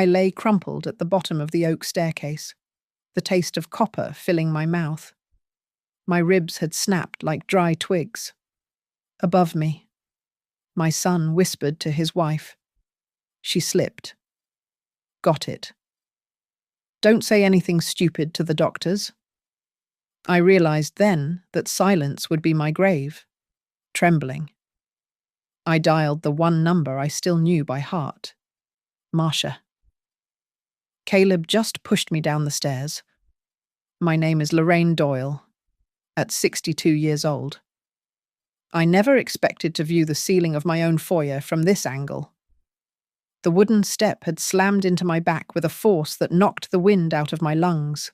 I lay crumpled at the bottom of the oak staircase, the taste of copper filling my mouth. My ribs had snapped like dry twigs. Above me, my son whispered to his wife. She slipped. Got it. Don't say anything stupid to the doctors. I realized then that silence would be my grave. Trembling, I dialed the one number I still knew by heart. Marcia. Caleb just pushed me down the stairs. My name is Lorraine Doyle, at 62 years old. I never expected to view the ceiling of my own foyer from this angle. The wooden step had slammed into my back with a force that knocked the wind out of my lungs,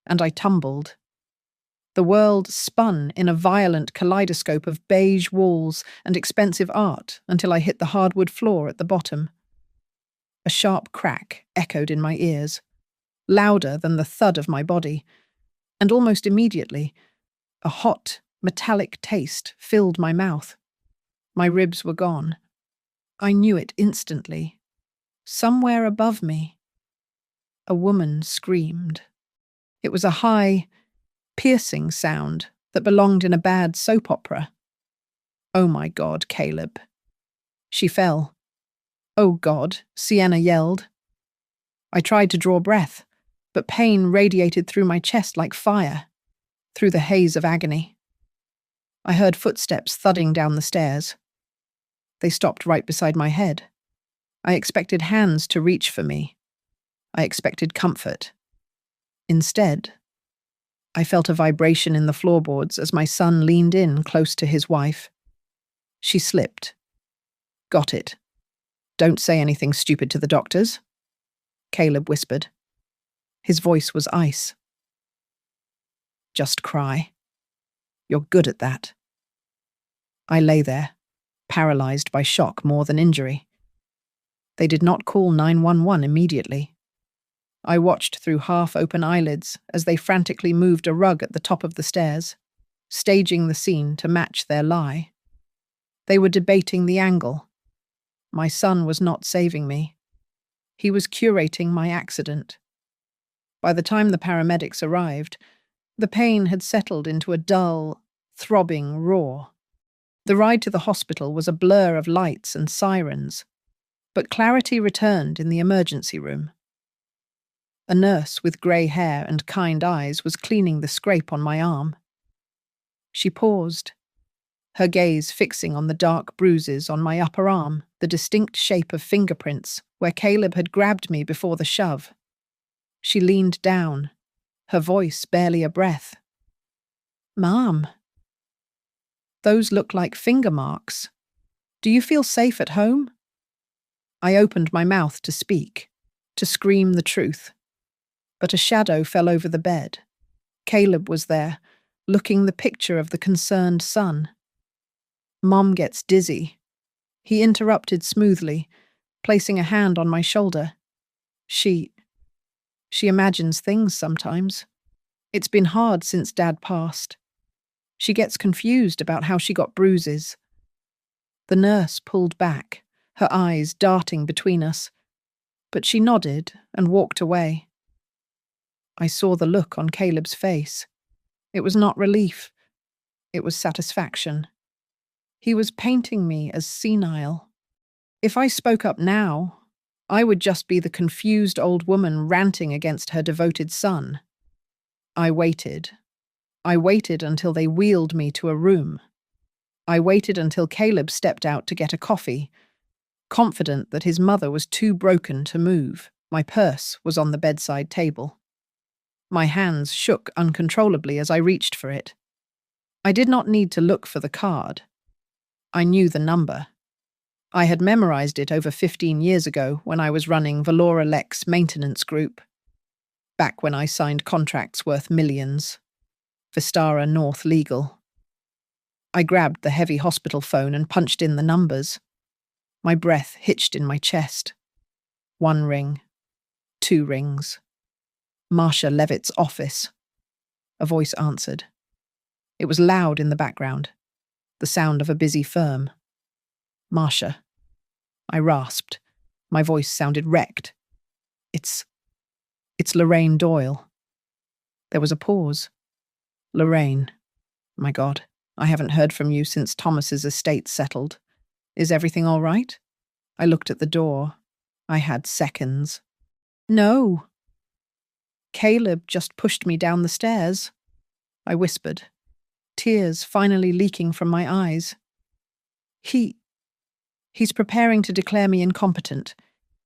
and I tumbled. The world spun in a violent kaleidoscope of beige walls and expensive art until I hit the hardwood floor at the bottom. A sharp crack echoed in my ears, louder than the thud of my body, and almost immediately, a hot, metallic taste filled my mouth. My ribs were gone. I knew it instantly. Somewhere above me, a woman screamed. It was a high, piercing sound that belonged in a bad soap opera. Oh my God, Caleb. She fell. Oh God, Sienna yelled. I tried to draw breath, but pain radiated through my chest like fire, through the haze of agony. I heard footsteps thudding down the stairs. They stopped right beside my head. I expected hands to reach for me. I expected comfort. Instead, I felt a vibration in the floorboards as my son leaned in close to his wife. She slipped. Got it. Don't say anything stupid to the doctors, Caleb whispered. His voice was ice. Just cry. You're good at that. I lay there, paralyzed by shock more than injury. They did not call 911 immediately. I watched through half-open eyelids as they frantically moved a rug at the top of the stairs, staging the scene to match their lie. They were debating the angle. My son was not saving me. He was curating my accident. By the time the paramedics arrived, the pain had settled into a dull, throbbing roar. The ride to the hospital was a blur of lights and sirens, but clarity returned in the emergency room. A nurse with grey hair and kind eyes was cleaning the scrape on my arm. She paused, her gaze fixing on the dark bruises on my upper arm, the distinct shape of fingerprints where Caleb had grabbed me before the shove. She leaned down, her voice barely a breath. Mom. Those look like finger marks. Do you feel safe at home? I opened my mouth to speak, to scream the truth. But a shadow fell over the bed. Caleb was there, looking the picture of the concerned son. Mom gets dizzy. He interrupted smoothly, placing a hand on my shoulder. She imagines things sometimes. It's been hard since Dad passed. She gets confused about how she got bruises. The nurse pulled back, her eyes darting between us, but she nodded and walked away. I saw the look on Caleb's face. It was not relief. It was satisfaction. He was painting me as senile. If I spoke up now, I would just be the confused old woman ranting against her devoted son. I waited. I waited until they wheeled me to a room. I waited until Caleb stepped out to get a coffee, confident that his mother was too broken to move. My purse was on the bedside table. My hands shook uncontrollably as I reached for it. I did not need to look for the card. I knew the number. I had memorized it over 15 years ago when I was running Valora Lex Maintenance Group, back when I signed contracts worth millions. Vistara North Legal. I grabbed the heavy hospital phone and punched in the numbers. My breath hitched in my chest. 1 ring. 2 rings. Marcia Levitt's office. A voice answered. It was loud in the background, the sound of a busy firm. Marcia. I rasped. My voice sounded wrecked. It's Lorraine Doyle. There was a pause. Lorraine. My God, I haven't heard from you since Thomas's estate settled. Is everything all right? I looked at the door. I had seconds. No. Caleb just pushed me down the stairs. I whispered, tears finally leaking from my eyes. He's preparing to declare me incompetent.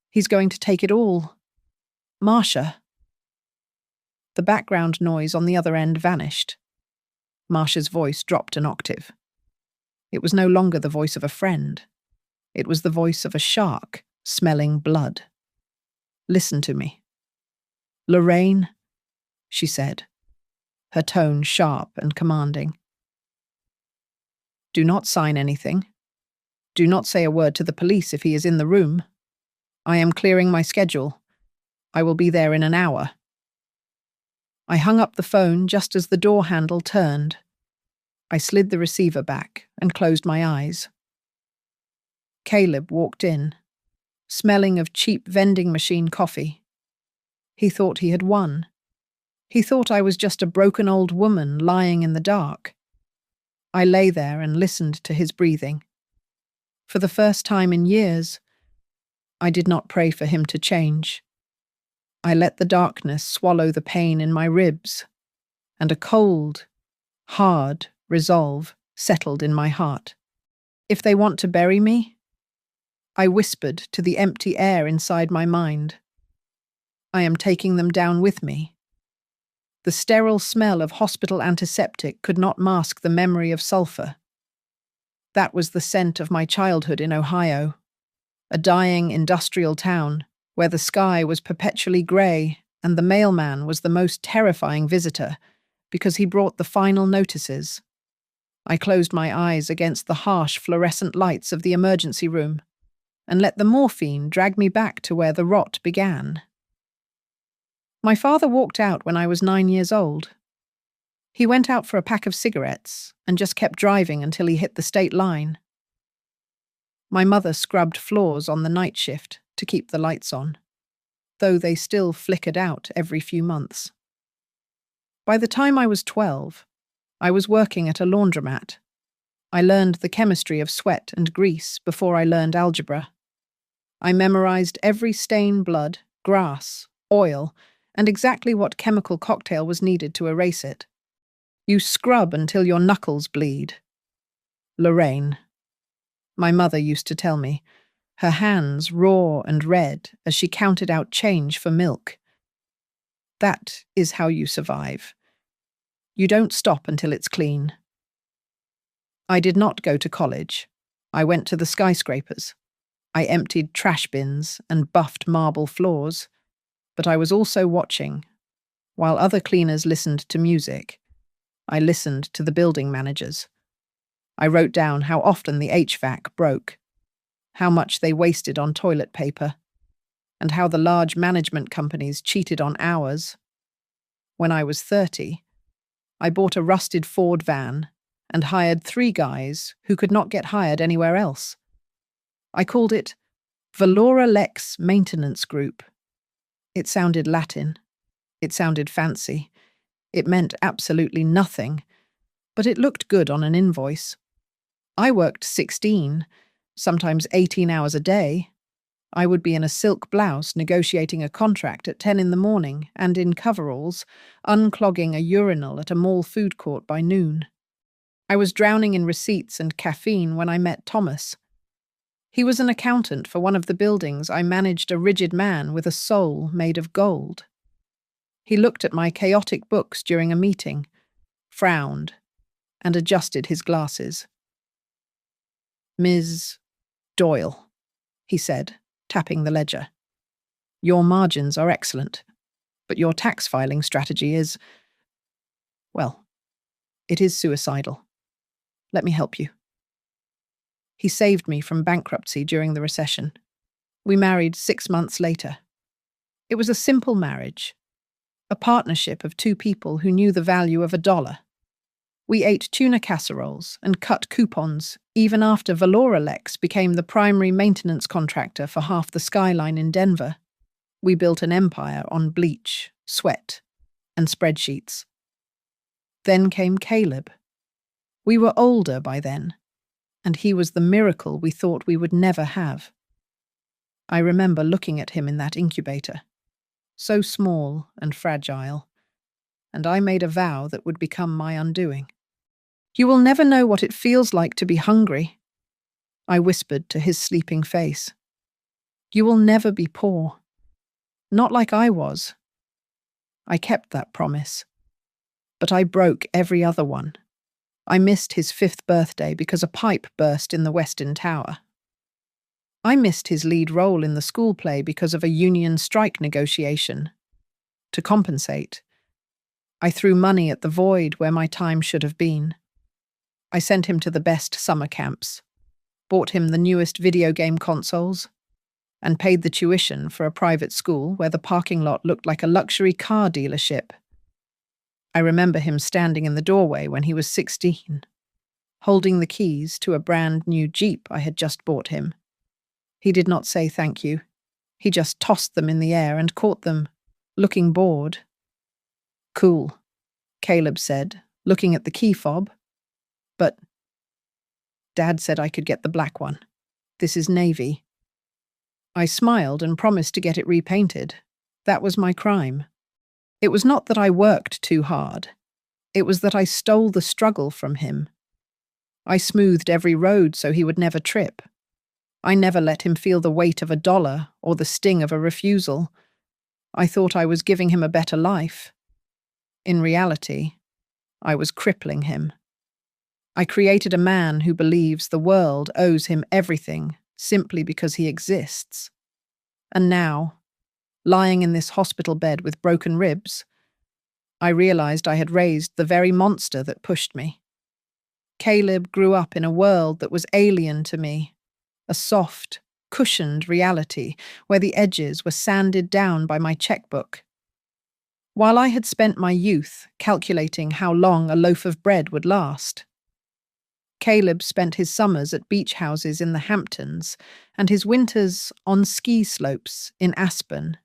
He's going to take it all. Marcia. The background noise on the other end vanished. Marcia's voice dropped an octave. It was no longer the voice of a friend. It was the voice of a shark smelling blood. Listen to me. Lorraine, she said, her tone sharp and commanding. Do not sign anything. Do not say a word to the police if he is in the room. I am clearing my schedule. I will be there in an hour. I hung up the phone just as the door handle turned. I slid the receiver back and closed my eyes. Caleb walked in, smelling of cheap vending machine coffee. He thought he had won. He thought I was just a broken old woman lying in the dark. I lay there and listened to his breathing. For the first time in years, I did not pray for him to change. I let the darkness swallow the pain in my ribs, and a cold, hard resolve settled in my heart. If they want to bury me, I whispered to the empty air inside my mind, I am taking them down with me. The sterile smell of hospital antiseptic could not mask the memory of sulfur. That was the scent of my childhood in Ohio, a dying industrial town where the sky was perpetually grey and the mailman was the most terrifying visitor because he brought the final notices. I closed my eyes against the harsh fluorescent lights of the emergency room and let the morphine drag me back to where the rot began. My father walked out when I was 9 years old. He went out for a pack of cigarettes and just kept driving until he hit the state line. My mother scrubbed floors on the night shift to keep the lights on, though they still flickered out every few months. By the time I was 12, I was working at a laundromat. I learned the chemistry of sweat and grease before I learned algebra. I memorized every stain, blood, grass, oil, and exactly what chemical cocktail was needed to erase it. You scrub until your knuckles bleed. Lorraine. My mother used to tell me, her hands raw and red as she counted out change for milk. That is how you survive. You don't stop until it's clean. I did not go to college. I went to the skyscrapers. I emptied trash bins and buffed marble floors. But I was also watching. While other cleaners listened to music, I listened to the building managers. I wrote down how often the HVAC broke, how much they wasted on toilet paper, and how the large management companies cheated on hours. When I was 30, I bought a rusted Ford van and hired 3 guys who could not get hired anywhere else. I called it Valora Lex Maintenance Group. It sounded Latin. It sounded fancy. It meant absolutely nothing, but it looked good on an invoice. I worked 16, sometimes 18 hours a day. I would be in a silk blouse negotiating a contract at 10 in the morning and in coveralls, unclogging a urinal at a mall food court by noon. I was drowning in receipts and caffeine when I met Thomas. He was an accountant for one of the buildings. I managed a rigid man with a soul made of gold. He looked at my chaotic books during a meeting, frowned, and adjusted his glasses. Ms. Doyle, he said, tapping the ledger. Your margins are excellent, but your tax filing strategy is, well, it is suicidal. Let me help you. He saved me from bankruptcy during the recession. We married 6 months later. It was a simple marriage, a partnership of 2 people who knew the value of $1. We ate tuna casseroles and cut coupons even after Valora Lex became the primary maintenance contractor for half the skyline in Denver. We built an empire on bleach, sweat, and spreadsheets. Then came Caleb. We were older by then, and he was the miracle we thought we would never have. I remember looking at him in that incubator, so small and fragile, and I made a vow that would become my undoing. "You will never know what it feels like to be hungry," I whispered to his sleeping face. "You will never be poor. Not like I was." I kept that promise, but I broke every other one. I missed his 5th birthday because a pipe burst in the Western Tower. I missed his lead role in the school play because of a union strike negotiation. To compensate, I threw money at the void where my time should have been. I sent him to the best summer camps, bought him the newest video game consoles, and paid the tuition for a private school where the parking lot looked like a luxury car dealership. I remember him standing in the doorway when he was 16, holding the keys to a brand new Jeep I had just bought him. He did not say thank you. He just tossed them in the air and caught them, looking bored. "Cool," Caleb said, looking at the key fob. "But Dad said I could get the black one. This is navy." I smiled and promised to get it repainted. That was my crime. It was not that I worked too hard. It was that I stole the struggle from him. I smoothed every road so he would never trip. I never let him feel the weight of $1 or the sting of a refusal. I thought I was giving him a better life. In reality, I was crippling him. I created a man who believes the world owes him everything simply because he exists. And now, lying in this hospital bed with broken ribs, I realized I had raised the very monster that pushed me. Caleb grew up in a world that was alien to me, a soft, cushioned reality where the edges were sanded down by my checkbook. While I had spent my youth calculating how long a loaf of bread would last, Caleb spent his summers at beach houses in the Hamptons and his winters on ski slopes in Aspen.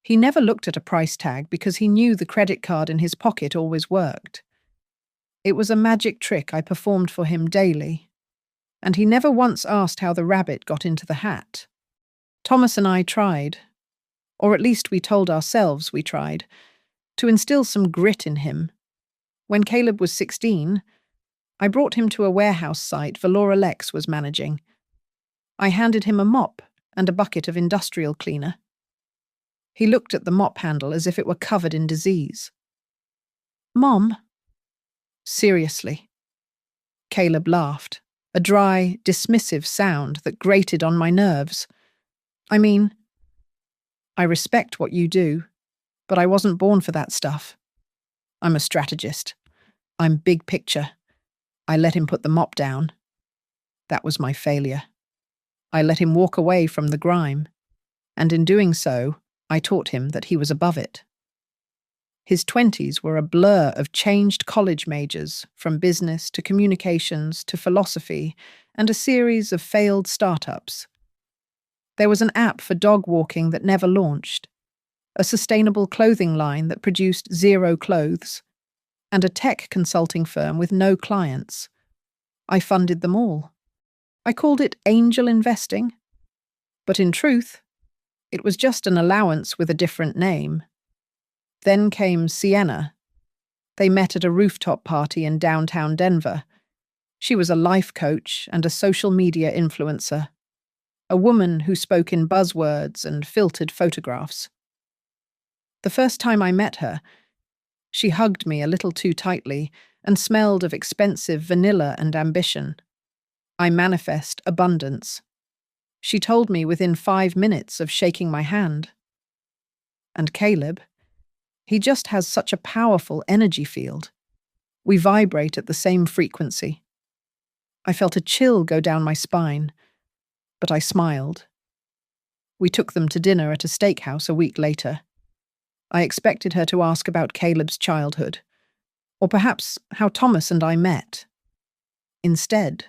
He never looked at a price tag because he knew the credit card in his pocket always worked. It was a magic trick I performed for him daily, and he never once asked how the rabbit got into the hat. Thomas and I tried, or at least we told ourselves we tried, to instill some grit in him. When Caleb was 16, I brought him to a warehouse site Valora Lex was managing. I handed him a mop and a bucket of industrial cleaner. He looked at the mop handle as if it were covered in disease. "Mom?" "Seriously?" Caleb laughed, a dry, dismissive sound that grated on my nerves. "I mean, I respect what you do, but I wasn't born for that stuff. I'm a strategist. I'm big picture. I let him put the mop down. That was my failure. I let him walk away from the grime, and in doing so, I taught him that he was above it." His 20s were a blur of changed college majors, from business to communications to philosophy, and a series of failed startups. There was an app for dog walking that never launched, a sustainable clothing line that produced 0 clothes, and a tech consulting firm with no clients. I funded them all. I called it angel investing, but in truth, it was just an allowance with a different name. Then came Sienna. They met at a rooftop party in downtown Denver. She was a life coach and a social media influencer, a woman who spoke in buzzwords and filtered photographs. The first time I met her, she hugged me a little too tightly and smelled of expensive vanilla and ambition. I manifest abundance. She told me within 5 minutes of shaking my hand. And Caleb, he just has such a powerful energy field. We vibrate at the same frequency. I felt a chill go down my spine, but I smiled. We took them to dinner at a steakhouse a week later. I expected her to ask about Caleb's childhood, or perhaps how Thomas and I met. Instead,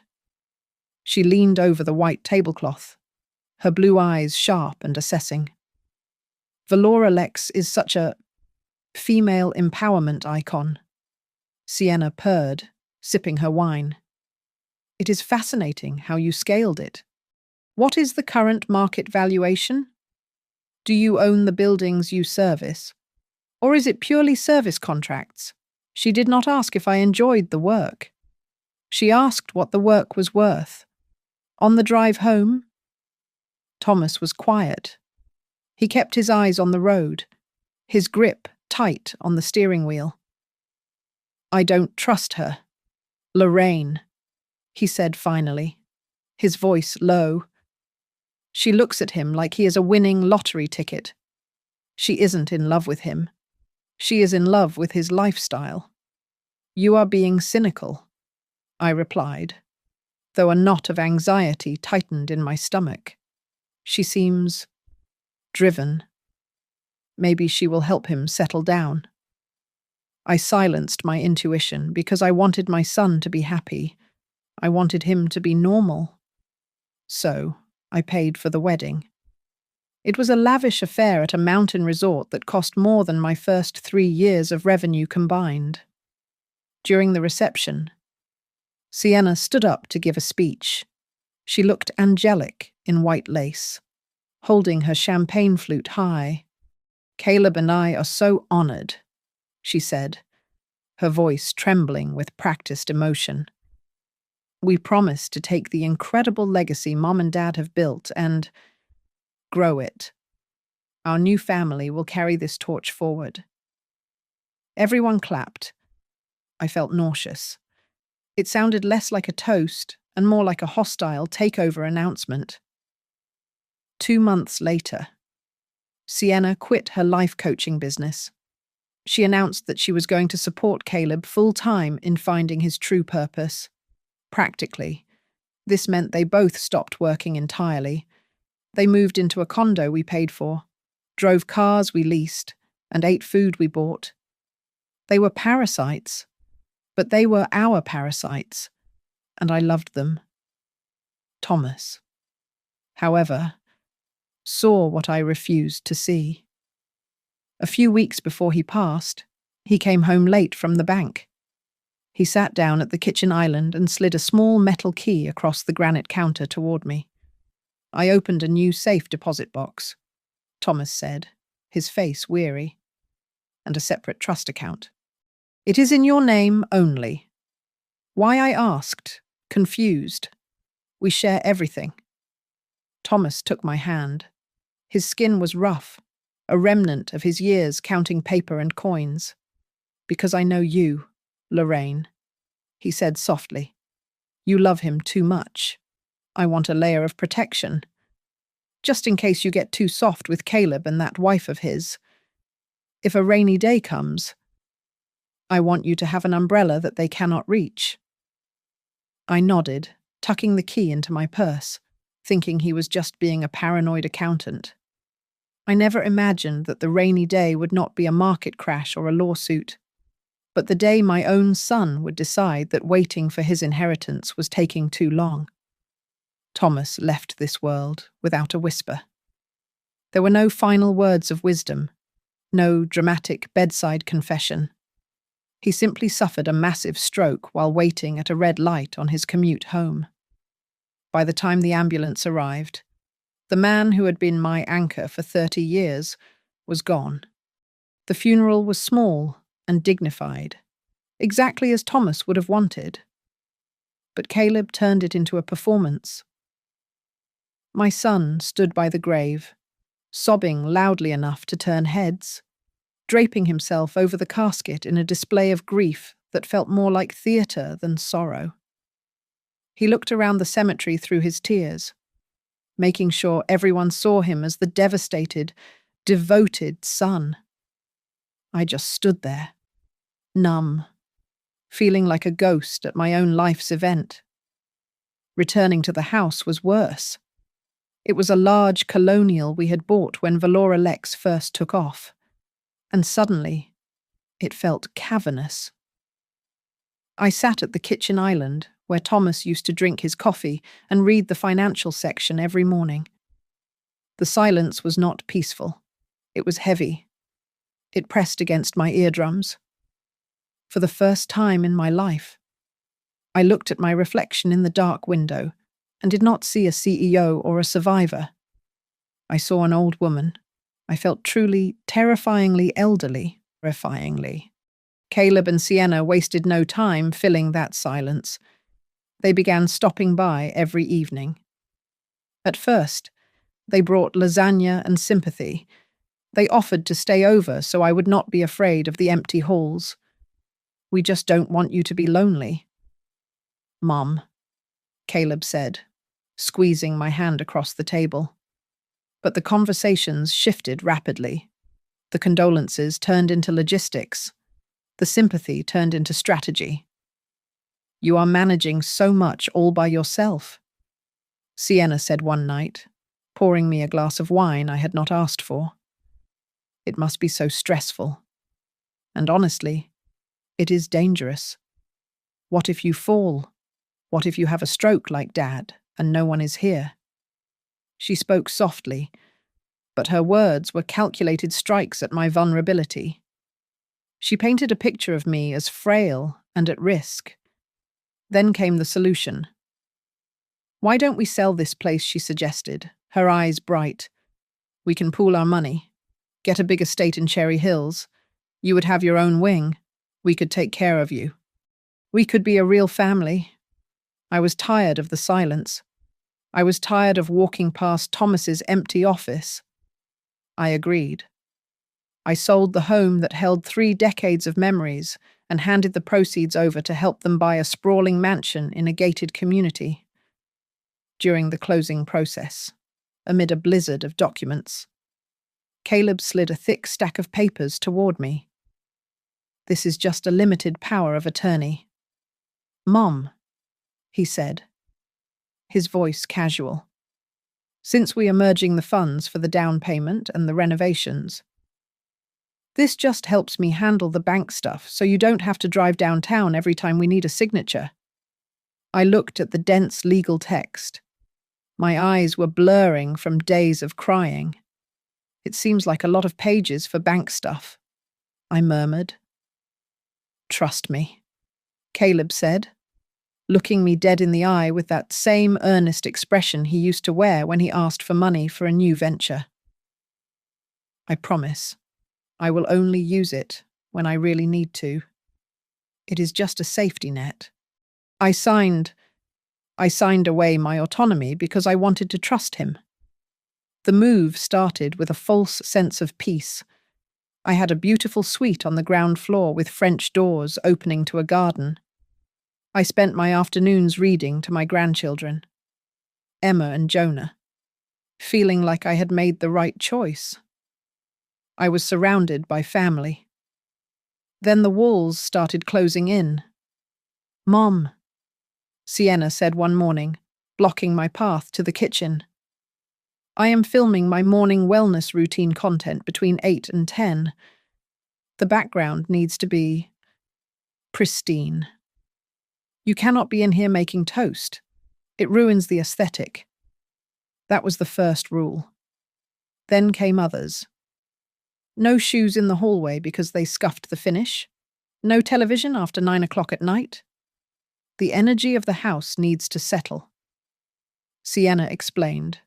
she leaned over the white tablecloth, her blue eyes sharp and assessing. Valora Lex is such a female empowerment icon. Sienna purred, sipping her wine. It is fascinating how you scaled it. What is the current market valuation? Do you own the buildings you service? Or is it purely service contracts? She did not ask if I enjoyed the work. She asked what the work was worth. On the drive home, Thomas was quiet. He kept his eyes on the road, his grip tight on the steering wheel. I don't trust her. Lorraine, he said finally, his voice low. She looks at him like he is a winning lottery ticket. She isn't in love with him. She is in love with his lifestyle. You are being cynical, I replied, though a knot of anxiety tightened in my stomach. She seems driven. Maybe she will help him settle down. I silenced my intuition because I wanted my son to be happy. I wanted him to be normal. So I paid for the wedding. It was a lavish affair at a mountain resort that cost more than my first 3 years of revenue combined. During the reception, Sienna stood up to give a speech. She looked angelic in white lace, holding her champagne flute high. Caleb and I are so honored, she said, her voice trembling with practiced emotion. We promise to take the incredible legacy Mom and Dad have built and grow it. Our new family will carry this torch forward. Everyone clapped. I felt nauseous. It sounded less like a toast and more like a hostile takeover announcement. 2 months later, Sienna quit her life coaching business. She announced that she was going to support Caleb full-time in finding his true purpose. Practically, this meant they both stopped working entirely. They moved into a condo we paid for, drove cars we leased, and ate food we bought. They were parasites, but they were our parasites, and I loved them. Thomas, however, saw what I refused to see. A few weeks before he passed, he came home late from the bank. He sat down at the kitchen island and slid a small metal key across the granite counter toward me. I opened a new safe deposit box, Thomas said, his face weary, and a separate trust account. It is in your name only. Why, I asked, confused. We share everything. Thomas took my hand. His skin was rough, a remnant of his years counting paper and coins. Because I know you, Lorraine, he said softly. You love him too much. I want a layer of protection. Just in case you get too soft with Caleb and that wife of his. If a rainy day comes, I want you to have an umbrella that they cannot reach. I nodded, tucking the key into my purse, thinking he was just being a paranoid accountant. I never imagined that the rainy day would not be a market crash or a lawsuit, but the day my own son would decide that waiting for his inheritance was taking too long. Thomas left this world without a whisper. There were no final words of wisdom, no dramatic bedside confession. He simply suffered a massive stroke while waiting at a red light on his commute home. By the time the ambulance arrived, the man who had been my anchor for 30 years was gone. The funeral was small and dignified, exactly as Thomas would have wanted. But Caleb turned it into a performance. My son stood by the grave, sobbing loudly enough to turn heads, draping himself over the casket in a display of grief that felt more like theatre than sorrow. He looked around the cemetery through his tears, making sure everyone saw him as the devastated, devoted son. I just stood there, numb, feeling like a ghost at my own life's event. Returning to the house was worse. It was a large colonial we had bought when Valora Lex first took off, and suddenly it felt cavernous. I sat at the kitchen island where Thomas used to drink his coffee and read the financial section every morning. The silence was not peaceful. It was heavy. It pressed against my eardrums. For the first time in my life, I looked at my reflection in the dark window and did not see a CEO or a survivor. I saw an old woman. I felt truly, terrifyingly elderly, terrifyingly. Caleb and Sienna wasted no time filling that silence. They began stopping by every evening. At first, they brought lasagna and sympathy. They offered to stay over so I would not be afraid of the empty halls. "We just don't want you to be lonely." "Mom," Caleb said, squeezing my hand across the table. But the conversations shifted rapidly. The condolences turned into logistics. The sympathy turned into strategy. "You are managing so much all by yourself," Sienna said one night, pouring me a glass of wine I had not asked for. "It must be so stressful. And honestly, it is dangerous. What if you fall? What if you have a stroke like Dad and no one is here?" She spoke softly, but her words were calculated strikes at my vulnerability. She painted a picture of me as frail and at risk. Then came the solution. "Why don't we sell this place?" she suggested, her eyes bright. "We can pool our money, get a big estate in Cherry Hills. You would have your own wing. We could take care of you. We could be a real family." I was tired of the silence. I was tired of walking past Thomas's empty office. I agreed. I sold the home that held 3 decades of memories and handed the proceeds over to help them buy a sprawling mansion in a gated community. During the closing process, amid a blizzard of documents, Caleb slid a thick stack of papers toward me. "This is just a limited power of attorney." "Mom," he said, his voice casual. "Since we are merging the funds for the down payment and the renovations, this just helps me handle the bank stuff so you don't have to drive downtown every time we need a signature." I looked at the dense legal text. My eyes were blurring from days of crying. "It seems like a lot of pages for bank stuff," I murmured. "Trust me," Caleb said, looking me dead in the eye with that same earnest expression he used to wear when he asked for money for a new venture. "I promise, I will only use it when I really need to. It is just a safety net." I signed away my autonomy because I wanted to trust him. The move started with a false sense of peace. I had a beautiful suite on the ground floor with French doors opening to a garden. I spent my afternoons reading to my grandchildren, Emma and Jonah, feeling like I had made the right choice. I was surrounded by family. Then the walls started closing in. "Mom," Sienna said one morning, blocking my path to the kitchen. "I am filming my morning wellness routine content between 8 and 10. The background needs to be pristine. You cannot be in here making toast. It ruins the aesthetic." That was the first rule. Then came others. No shoes in the hallway because they scuffed the finish. No television after 9 o'clock at night. The energy of the house needs to settle. Sienna explained.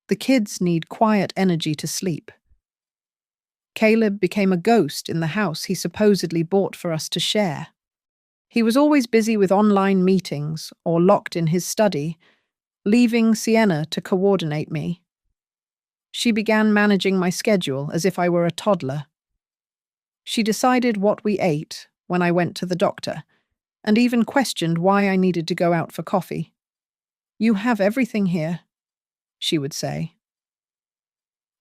The kids need quiet energy to sleep. Caleb became a ghost in the house he supposedly bought for us to share. He was always busy with online meetings or locked in his study, leaving Sienna to coordinate me. She began managing my schedule as if I were a toddler. She decided what we ate when I went to the doctor, and even questioned why I needed to go out for coffee. "You have everything here," she would say.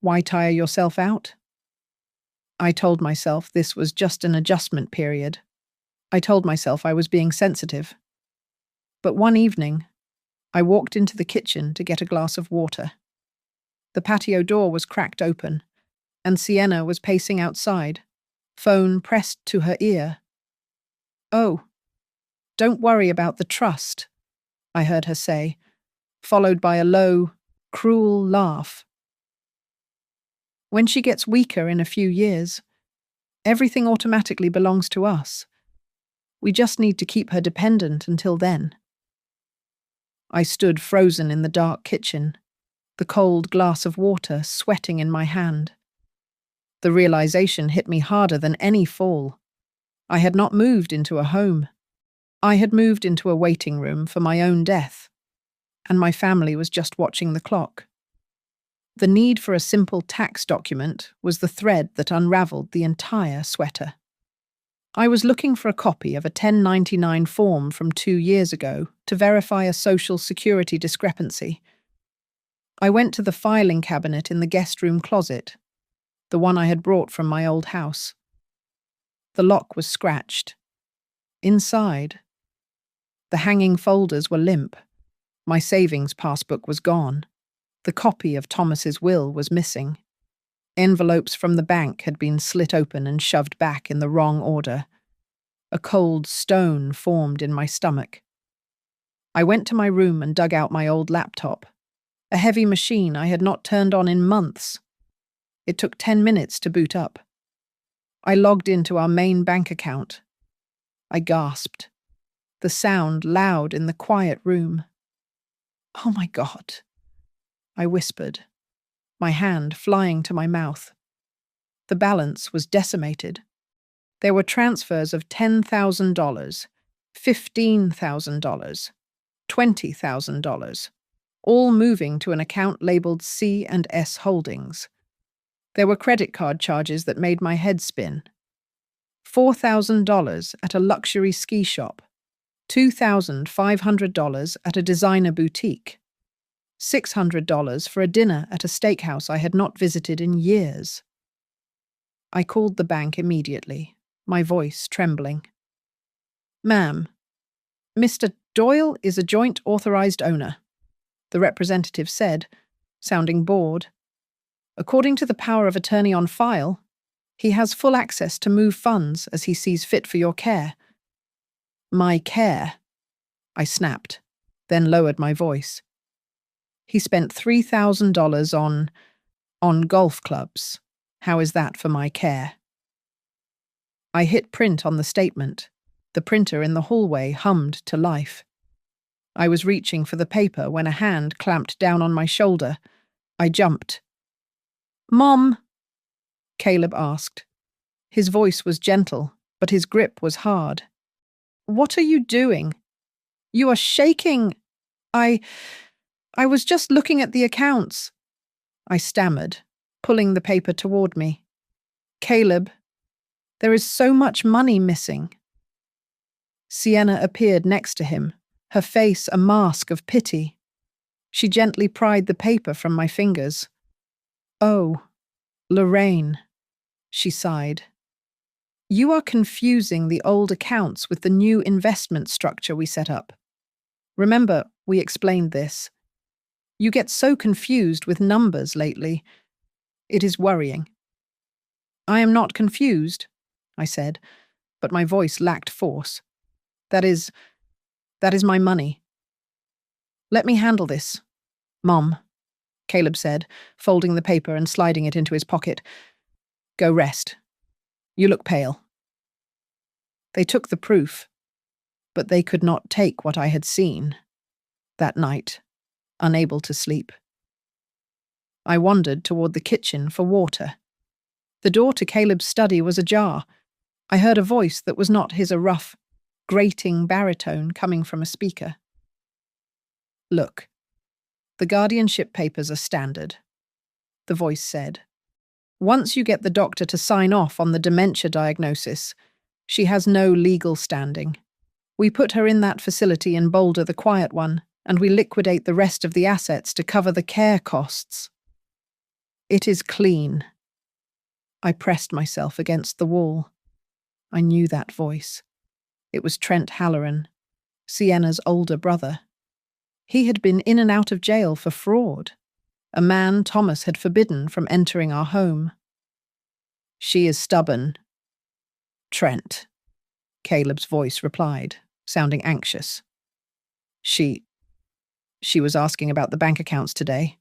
"Why tire yourself out?" I told myself this was just an adjustment period. I told myself I was being sensitive. But one evening, I walked into the kitchen to get a glass of water. The patio door was cracked open, and Sienna was pacing outside, phone pressed to her ear. "Oh, don't worry about the trust," I heard her say, followed by a low, cruel laugh. When she gets weaker in a few years, everything automatically belongs to us. We just need to keep her dependent until then. I stood frozen in the dark kitchen, the cold glass of water sweating in my hand. The realization hit me harder than any fall. I had not moved into a home. I had moved into a waiting room for my own death, and my family was just watching the clock. The need for a simple tax document was the thread that unraveled the entire sweater. I was looking for a copy of a 1099 form from 2 years ago to verify a social security discrepancy. I went to the filing cabinet in the guest room closet, the one I had brought from my old house. The lock was scratched. Inside, the hanging folders were limp. My savings passbook was gone. The copy of Thomas's will was missing. Envelopes from the bank had been slit open and shoved back in the wrong order. A cold stone formed in my stomach. I went to my room and dug out my old laptop, a heavy machine I had not turned on in months. It took 10 minutes to boot up. I logged into our main bank account. I gasped, the sound loud in the quiet room. "Oh my God," I whispered, my hand flying to my mouth. The balance was decimated. There were transfers of $10,000, $15,000, $20,000, all moving to an account labeled C&S Holdings. There were credit card charges that made my head spin. $4,000 at a luxury ski shop, $2,500 at a designer boutique, $600 for a dinner at a steakhouse I had not visited in years. I called the bank immediately, my voice trembling. "Ma'am, Mr. Doyle is a joint authorized owner," the representative said, sounding bored. "According to the power of attorney on file, he has full access to move funds as he sees fit for your care." "My care?" I snapped, then lowered my voice. "He spent $3,000 on golf clubs. How is that for my care?" I hit print on the statement. The printer in the hallway hummed to life. I was reaching for the paper when a hand clamped down on my shoulder. I jumped. "Mom?" Caleb asked. His voice was gentle, but his grip was hard. "What are you doing? You are shaking. I was just looking at the accounts," I stammered, pulling the paper toward me. "Caleb, there is so much money missing." Sienna appeared next to him, her face a mask of pity. She gently pried the paper from my fingers. "Oh, Lorraine," she sighed. "You are confusing the old accounts with the new investment structure we set up. Remember, we explained this. You get so confused with numbers lately. It is worrying." "I am not confused," I said, but my voice lacked force. That is my money." "Let me handle this, Mom," Caleb said, folding the paper and sliding it into his pocket. "Go rest. You look pale." They took the proof, but they could not take what I had seen that night, unable to sleep. I wandered toward the kitchen for water. The door to Caleb's study was ajar. I heard a voice that was not his, a rough, grating baritone coming from a speaker. "Look, the guardianship papers are standard," the voice said. "Once you get the doctor to sign off on the dementia diagnosis, she has no legal standing. We put her in that facility in Boulder, the quiet one, and we liquidate the rest of the assets to cover the care costs. It is clean." I pressed myself against the wall. I knew that voice. It was Trent Halloran, Sienna's older brother. He had been in and out of jail for fraud, a man Thomas had forbidden from entering our home. "She is stubborn, Trent," Caleb's voice replied, sounding anxious. She was asking about the bank accounts today.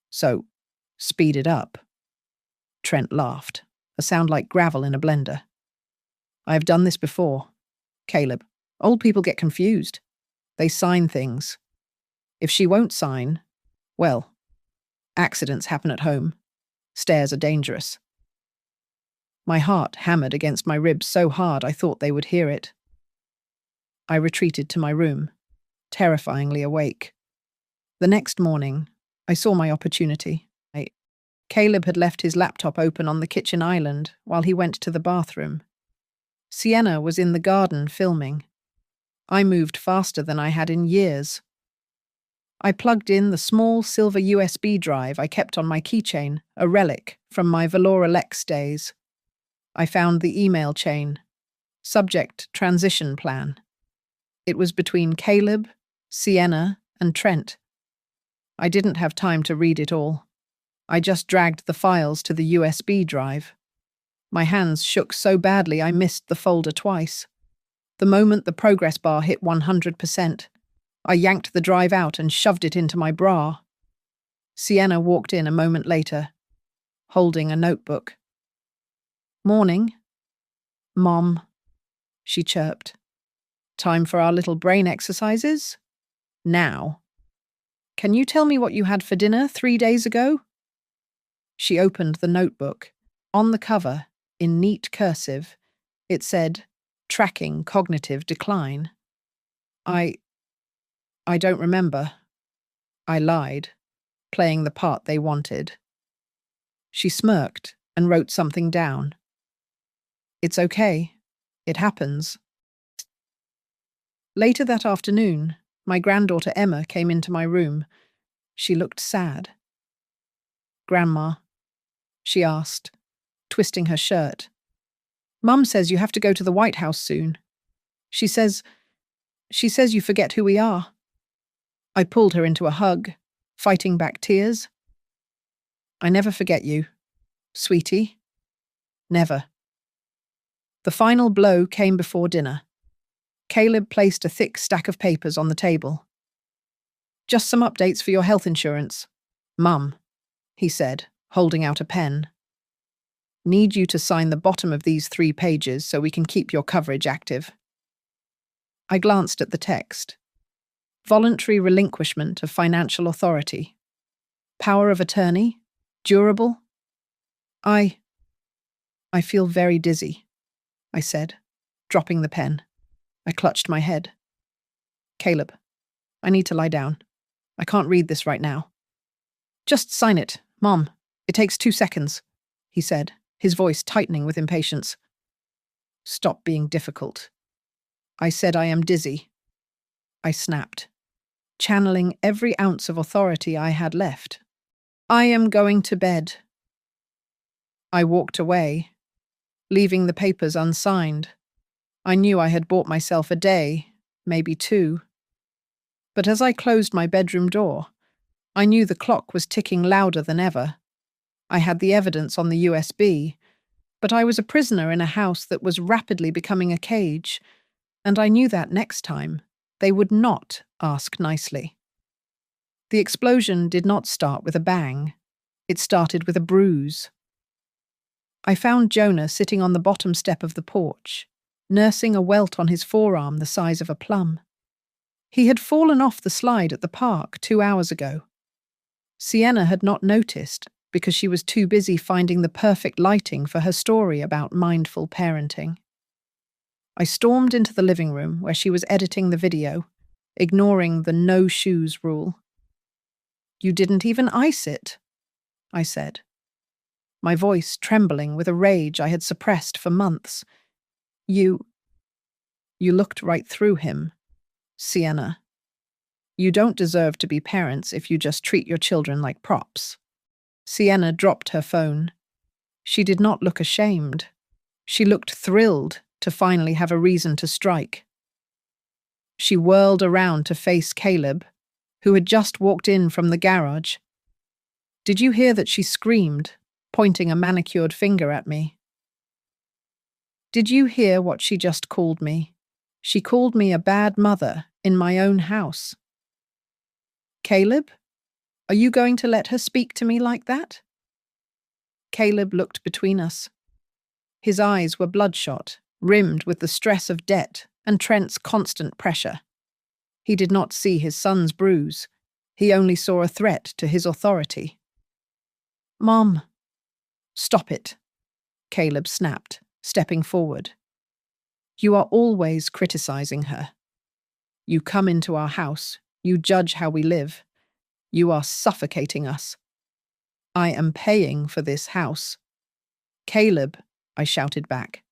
So, speed it up," Trent laughed, a sound like gravel in a blender. I have done this before. Caleb, old people get confused. They sign things. If she won't sign, well, accidents happen at home. Stairs are dangerous. My heart hammered against my ribs so hard I thought they would hear it. I retreated to my room, terrifyingly awake. The next morning, I saw my opportunity. Caleb had left his laptop open on the kitchen island while he went to the bathroom. Sienna was in the garden filming. I moved faster than I had in years. I plugged in the small silver USB drive I kept on my keychain, a relic from my Valora Lex days. I found the email chain. Subject: transition plan. It was between Caleb, Sienna, and Trent. I didn't have time to read it all. I just dragged the files to the USB drive. My hands shook so badly I missed the folder twice. The moment the progress bar hit 100%, I yanked the drive out and shoved it into my bra. Sienna walked in a moment later, holding a notebook. "Morning." "Mom," she chirped. "Time for our little brain exercises? Now. Can you tell me what you had for dinner 3 days ago?" She opened the notebook. On the cover, in neat cursive, it said, "Tracking cognitive decline." I don't remember. I lied, playing the part they wanted. She smirked and wrote something down. "It's okay. It happens." Later that afternoon, my granddaughter Emma came into my room. She looked sad. "Grandma," she asked, twisting her shirt. "Mum says you have to go to the White House soon. She says you forget who we are." I pulled her into a hug, fighting back tears. "I never forget you, sweetie. Never." The final blow came before dinner. Caleb placed a thick stack of papers on the table. "Just some updates for your health insurance, Mum," he said, holding out a pen. "Need you to sign the bottom of these 3 pages so we can keep your coverage active." I glanced at the text. Voluntary relinquishment of financial authority. Power of attorney? Durable? I feel very dizzy," I said, dropping the pen. I clutched my head. "Caleb, I need to lie down. I can't read this right now." "Just sign it, Mom. It takes 2 seconds," he said, his voice tightening with impatience. "Stop being difficult. I said I am dizzy." I snapped, channeling every ounce of authority I had left. "I am going to bed." I walked away, leaving the papers unsigned. I knew I had bought myself a day, maybe 2. But as I closed my bedroom door, I knew the clock was ticking louder than ever. I had the evidence on the USB, but I was a prisoner in a house that was rapidly becoming a cage, and I knew that next time they would not ask nicely. The explosion did not start with a bang. It started with a bruise. I found Jonah sitting on the bottom step of the porch, nursing a welt on his forearm the size of a plum. He had fallen off the slide at the park 2 hours ago. Sienna had not noticed because she was too busy finding the perfect lighting for her story about mindful parenting. I stormed into the living room where she was editing the video, ignoring the no shoes rule. "You didn't even ice it," I said, my voice trembling with a rage I had suppressed for months. You looked right through him, Sienna. You don't deserve to be parents if you just treat your children like props." Sienna dropped her phone. She did not look ashamed. She looked thrilled to finally have a reason to strike. She whirled around to face Caleb, who had just walked in from the garage. Did you hear that she screamed, pointing a manicured finger at me? Did you hear what she just called me? She called me a bad mother in my own house. Caleb, are you going to let her speak to me like that? Caleb looked between us. His eyes were bloodshot, rimmed with the stress of debt and Trent's constant pressure. He did not see his son's bruise. He only saw a threat to his authority. "Mom." "Stop it," Caleb snapped, stepping forward. "You are always criticizing her. You come into our house, you judge how we live. You are suffocating us. I am paying for this house." "Caleb," I shouted back,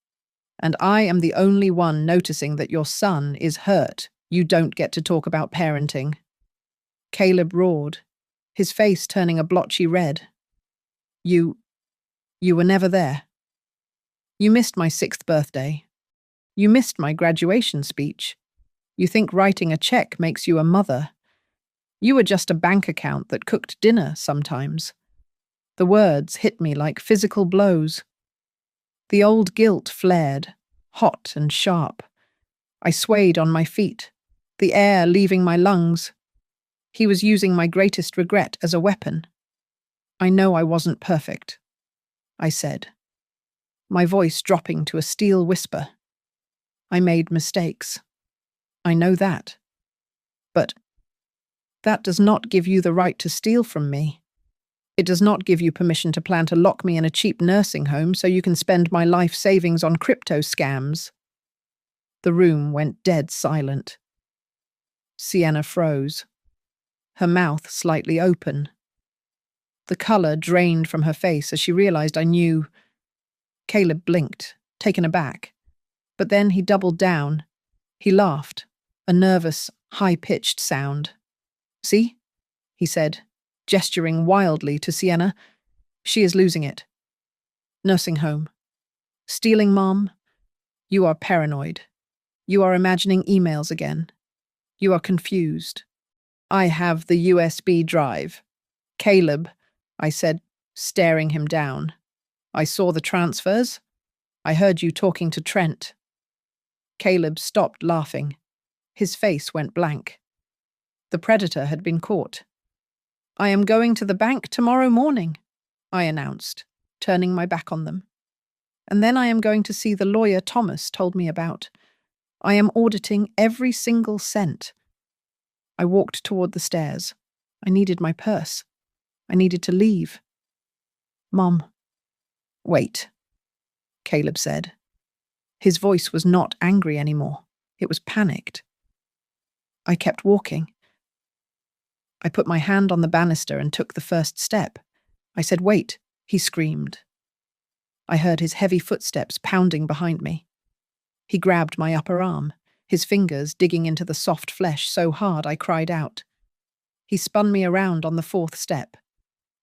"and I am the only one noticing that your son is hurt. You don't get to talk about parenting." Caleb roared, his face turning a blotchy red. You were never there. You missed my 6th birthday. You missed my graduation speech. You think writing a check makes you a mother. You were just a bank account that cooked dinner sometimes." The words hit me like physical blows. The old guilt flared, hot and sharp. I swayed on my feet, the air leaving my lungs. He was using my greatest regret as a weapon. "I know I wasn't perfect," I said, my voice dropping to a steel whisper. "I made mistakes. I know that. But that does not give you the right to steal from me. It does not give you permission to plan to lock me in a cheap nursing home so you can spend my life savings on crypto scams." The room went dead silent. Sienna froze, her mouth slightly open. The colour drained from her face as she realised I knew. Caleb blinked, taken aback. But then he doubled down. He laughed, a nervous, high-pitched sound. "See?" he said, gesturing wildly to Sienna. "She is losing it. Nursing home. Stealing Mom? You are paranoid. You are imagining emails again. You are confused. I have the USB drive." "Caleb," I said, staring him down. "I saw the transfers. I heard you talking to Trent." Caleb stopped laughing. His face went blank. The predator had been caught. "I am going to the bank tomorrow morning," I announced, turning my back on them. "And then I am going to see the lawyer Thomas told me about. I am auditing every single cent." I walked toward the stairs. I needed my purse. I needed to leave. "Mom." "Wait," Caleb said. His voice was not angry anymore. It was panicked. I kept walking. I put my hand on the banister and took the first step. I said, "Wait," he screamed. I heard his heavy footsteps pounding behind me. He grabbed my upper arm, his fingers digging into the soft flesh so hard I cried out. He spun me around on the 4th step.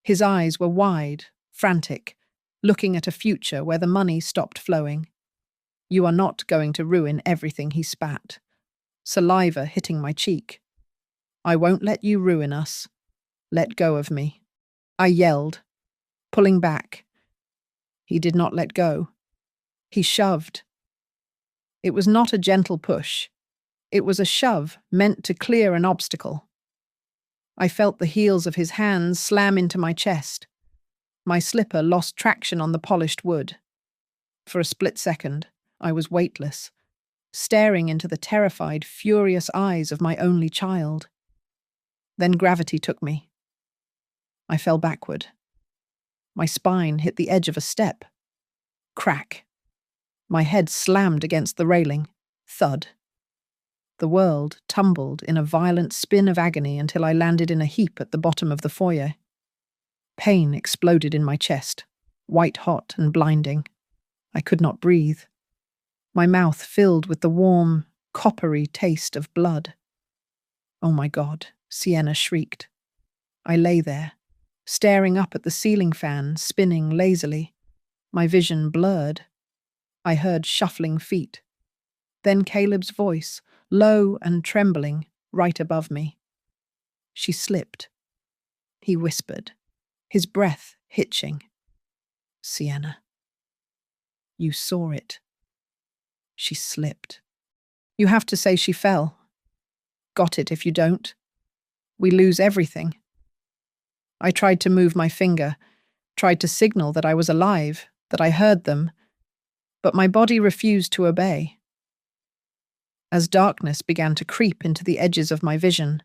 His eyes were wide, frantic, looking at a future where the money stopped flowing. "You are not going to ruin everything," he spat, saliva hitting my cheek. "I won't let you ruin us. Let go of me." I yelled, pulling back. He did not let go. He shoved. It was not a gentle push. It was a shove meant to clear an obstacle. I felt the heels of his hands slam into my chest. My slipper lost traction on the polished wood. For a split second, I was weightless, staring into the terrified, furious eyes of my only child. Then gravity took me. I fell backward. My spine hit the edge of a step. Crack. My head slammed against the railing. Thud. The world tumbled in a violent spin of agony until I landed in a heap at the bottom of the foyer. Pain exploded in my chest, white-hot and blinding. I could not breathe. My mouth filled with the warm, coppery taste of blood. "Oh my God," Sienna shrieked. I lay there, staring up at the ceiling fan spinning lazily, my vision blurred. I heard shuffling feet. Then Caleb's voice, low and trembling, right above me. She slipped. He whispered, his breath hitching. "Sienna, you saw it." She slipped. "You have to say she fell." "Got it if you don't. We lose everything." I tried to move my finger. tried to signal that I was alive, that I heard them, but my body refused to obey. As darkness began to creep into the edges of my vision,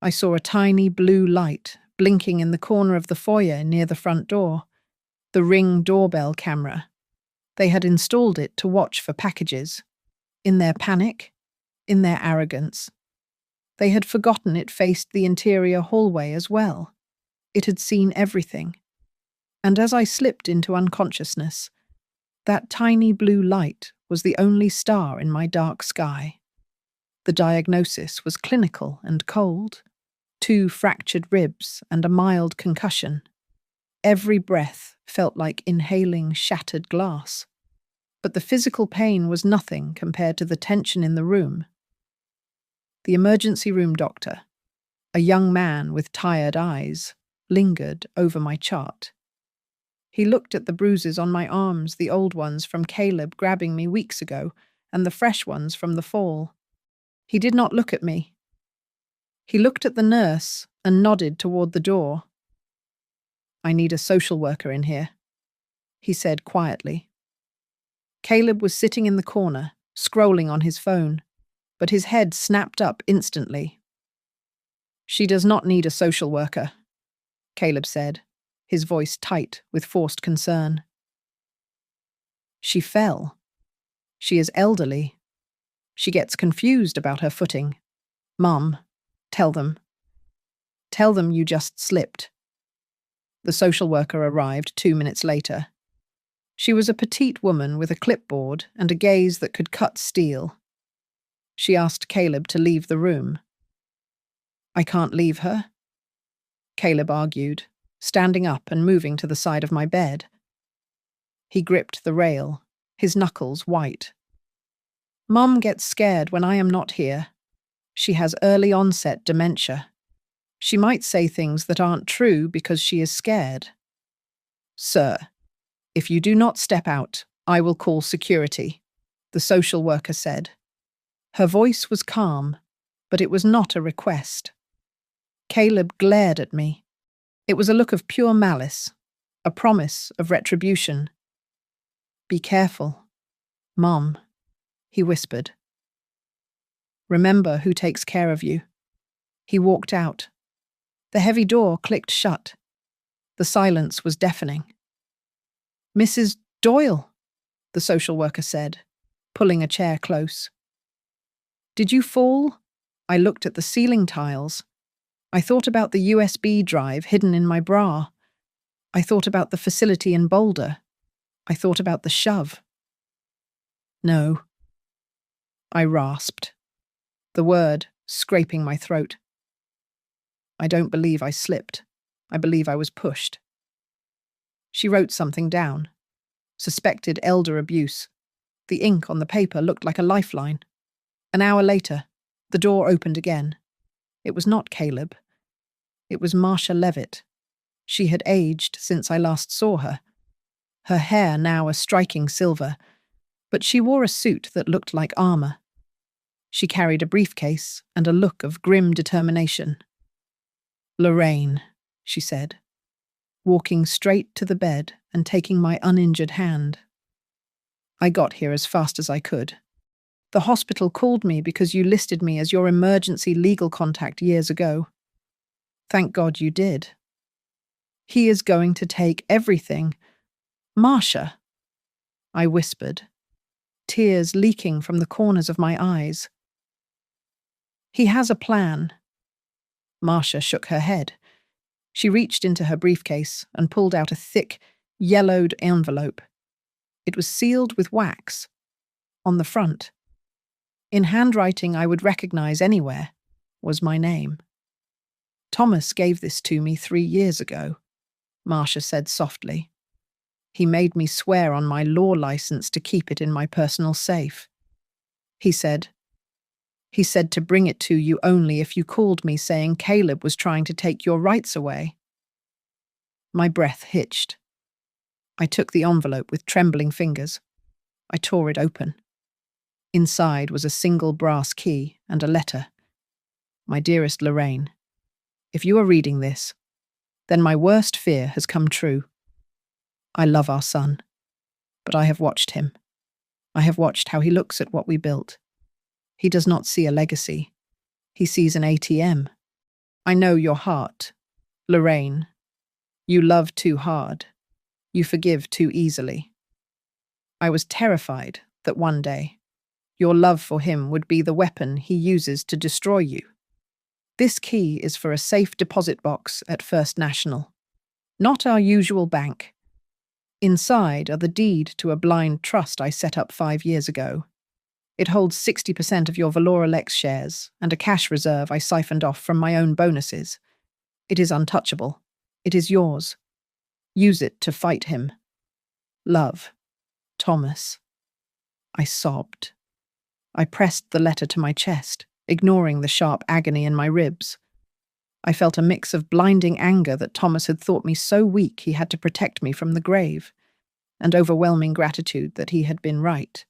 I saw a tiny blue light blinking in the corner of the foyer near the front door, the Ring doorbell camera. They had installed it to watch for packages. In their panic, in their arrogance, they had forgotten it faced the interior hallway as well. It had seen everything. And as I slipped into unconsciousness, that tiny blue light was the only star in my dark sky. The diagnosis was clinical and cold. 2 fractured ribs and a mild concussion. Every breath felt like inhaling shattered glass. But the physical pain was nothing compared to the tension in the room. The emergency room doctor, a young man with tired eyes, lingered over my chart. He looked at the bruises on my arms, the old ones from Caleb grabbing me weeks ago, and the fresh ones from the fall. He did not look at me. He looked at the nurse and nodded toward the door. "I need a social worker in here," he said quietly. Caleb was sitting in the corner, scrolling on his phone, but his head snapped up instantly. "She does not need a social worker," Caleb said, his voice tight with forced concern. "She fell. She is elderly. She gets confused about her footing. Mum, tell them. Tell them you just slipped." The social worker arrived 2 minutes later. She was a petite woman with a clipboard and a gaze that could cut steel. She asked Caleb to leave the room. "I can't leave her," Caleb argued, standing up and moving to the side of my bed. He gripped the rail, his knuckles white. "Mum gets scared when I am not here. She has early onset dementia. She might say things that aren't true because she is scared." "Sir, if you do not step out, I will call security," the social worker said. Her voice was calm, but it was not a request. Caleb glared at me. It was a look of pure malice, a promise of retribution. "Be careful, Mom," he whispered. "Remember who takes care of you." He walked out. The heavy door clicked shut. The silence was deafening. "Mrs. Doyle," the social worker said, pulling a chair close. "Did you fall?" I looked at the ceiling tiles. I thought about the USB drive hidden in my bra. I thought about the facility in Boulder. I thought about the shove. "No," I rasped, the word scraping my throat. "I don't believe I slipped. I believe I was pushed." She wrote something down. Suspected elder abuse. The ink on the paper looked like a lifeline. An hour later, the door opened again. It was not Caleb. It was Marcia Levitt. She had aged since I last saw her. Her hair now a striking silver, but she wore a suit that looked like armor. She carried a briefcase and a look of grim determination. "Lorraine," she said, walking straight to the bed and taking my uninjured hand. "I got here as fast as I could. The hospital called me because you listed me as your emergency legal contact years ago. Thank God you did. He is going to take everything. Marcia," I whispered, tears leaking from the corners of my eyes. "He has a plan." Marcia shook her head. She reached into her briefcase and pulled out a thick, yellowed envelope. It was sealed with wax. On the front, in handwriting I would recognize anywhere, was my name. "Thomas gave this to me 3 years ago," Marcia said softly. "He made me swear on my law license to keep it in my personal safe. He said to bring it to you only if you called me saying Caleb was trying to take your rights away." My breath hitched. I took the envelope with trembling fingers. I tore it open. Inside was a single brass key and a letter. "My dearest Lorraine, if you are reading this, then my worst fear has come true. I love our son, but I have watched him. I have watched how he looks at what we built. He does not see a legacy. He sees an ATM. I know your heart, Lorraine. You love too hard. You forgive too easily. I was terrified that one day your love for him would be the weapon he uses to destroy you. This key is for a safe deposit box at First National, not our usual bank. Inside are the deed to a blind trust I set up 5 years ago. It holds 60% of your Valoralex shares and a cash reserve I siphoned off from my own bonuses. It is untouchable. It is yours. Use it to fight him. Love, Thomas. I sobbed. I pressed the letter to my chest, ignoring the sharp agony in my ribs. I felt a mix of blinding anger that Thomas had thought me so weak he had to protect me from the grave, and overwhelming gratitude that he had been right.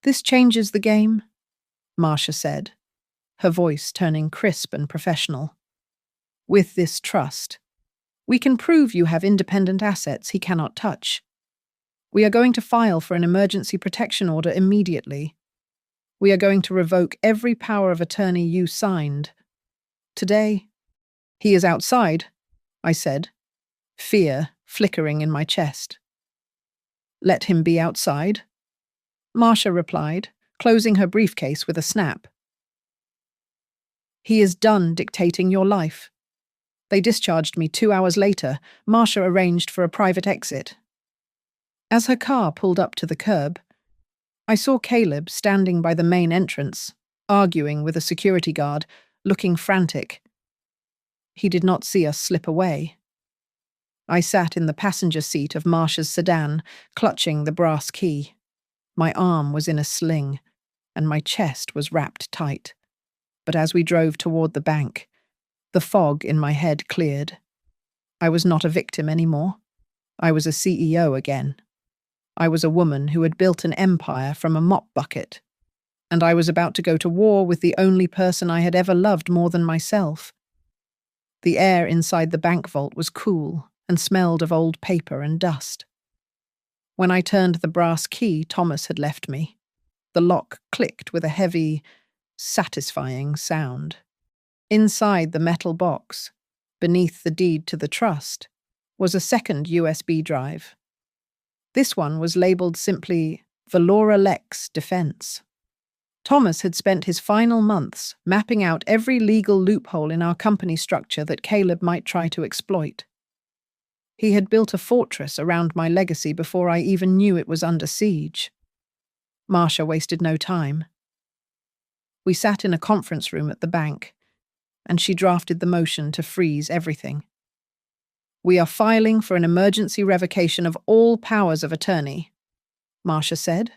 "This changes the game," Marcia said, her voice turning crisp and professional. "With this trust, we can prove you have independent assets he cannot touch. We are going to file for an emergency protection order immediately. We are going to revoke every power of attorney you signed. Today, he is outside," I said, fear flickering in my chest. "Let him be outside," Marcia replied, closing her briefcase with a snap. "He is done dictating your life." They discharged me 2 hours later. Marcia arranged for a private exit. As her car pulled up to the curb, I saw Caleb standing by the main entrance, arguing with a security guard, looking frantic. He did not see us slip away. I sat in the passenger seat of Marcia's sedan, clutching the brass key. My arm was in a sling, and my chest was wrapped tight. But as we drove toward the bank, the fog in my head cleared. I was not a victim anymore. I was a CEO again. I was a woman who had built an empire from a mop bucket, and I was about to go to war with the only person I had ever loved more than myself. The air inside the bank vault was cool and smelled of old paper and dust. When I turned the brass key Thomas had left me, the lock clicked with a heavy, satisfying sound. Inside the metal box, beneath the deed to the trust, was a second USB drive. This one was labeled simply Valoralex Defense. Thomas had spent his final months mapping out every legal loophole in our company structure that Caleb might try to exploit. He had built a fortress around my legacy before I even knew it was under siege. Marcia wasted no time. We sat in a conference room at the bank, and she drafted the motion to freeze everything. "We are filing for an emergency revocation of all powers of attorney," Marcia said,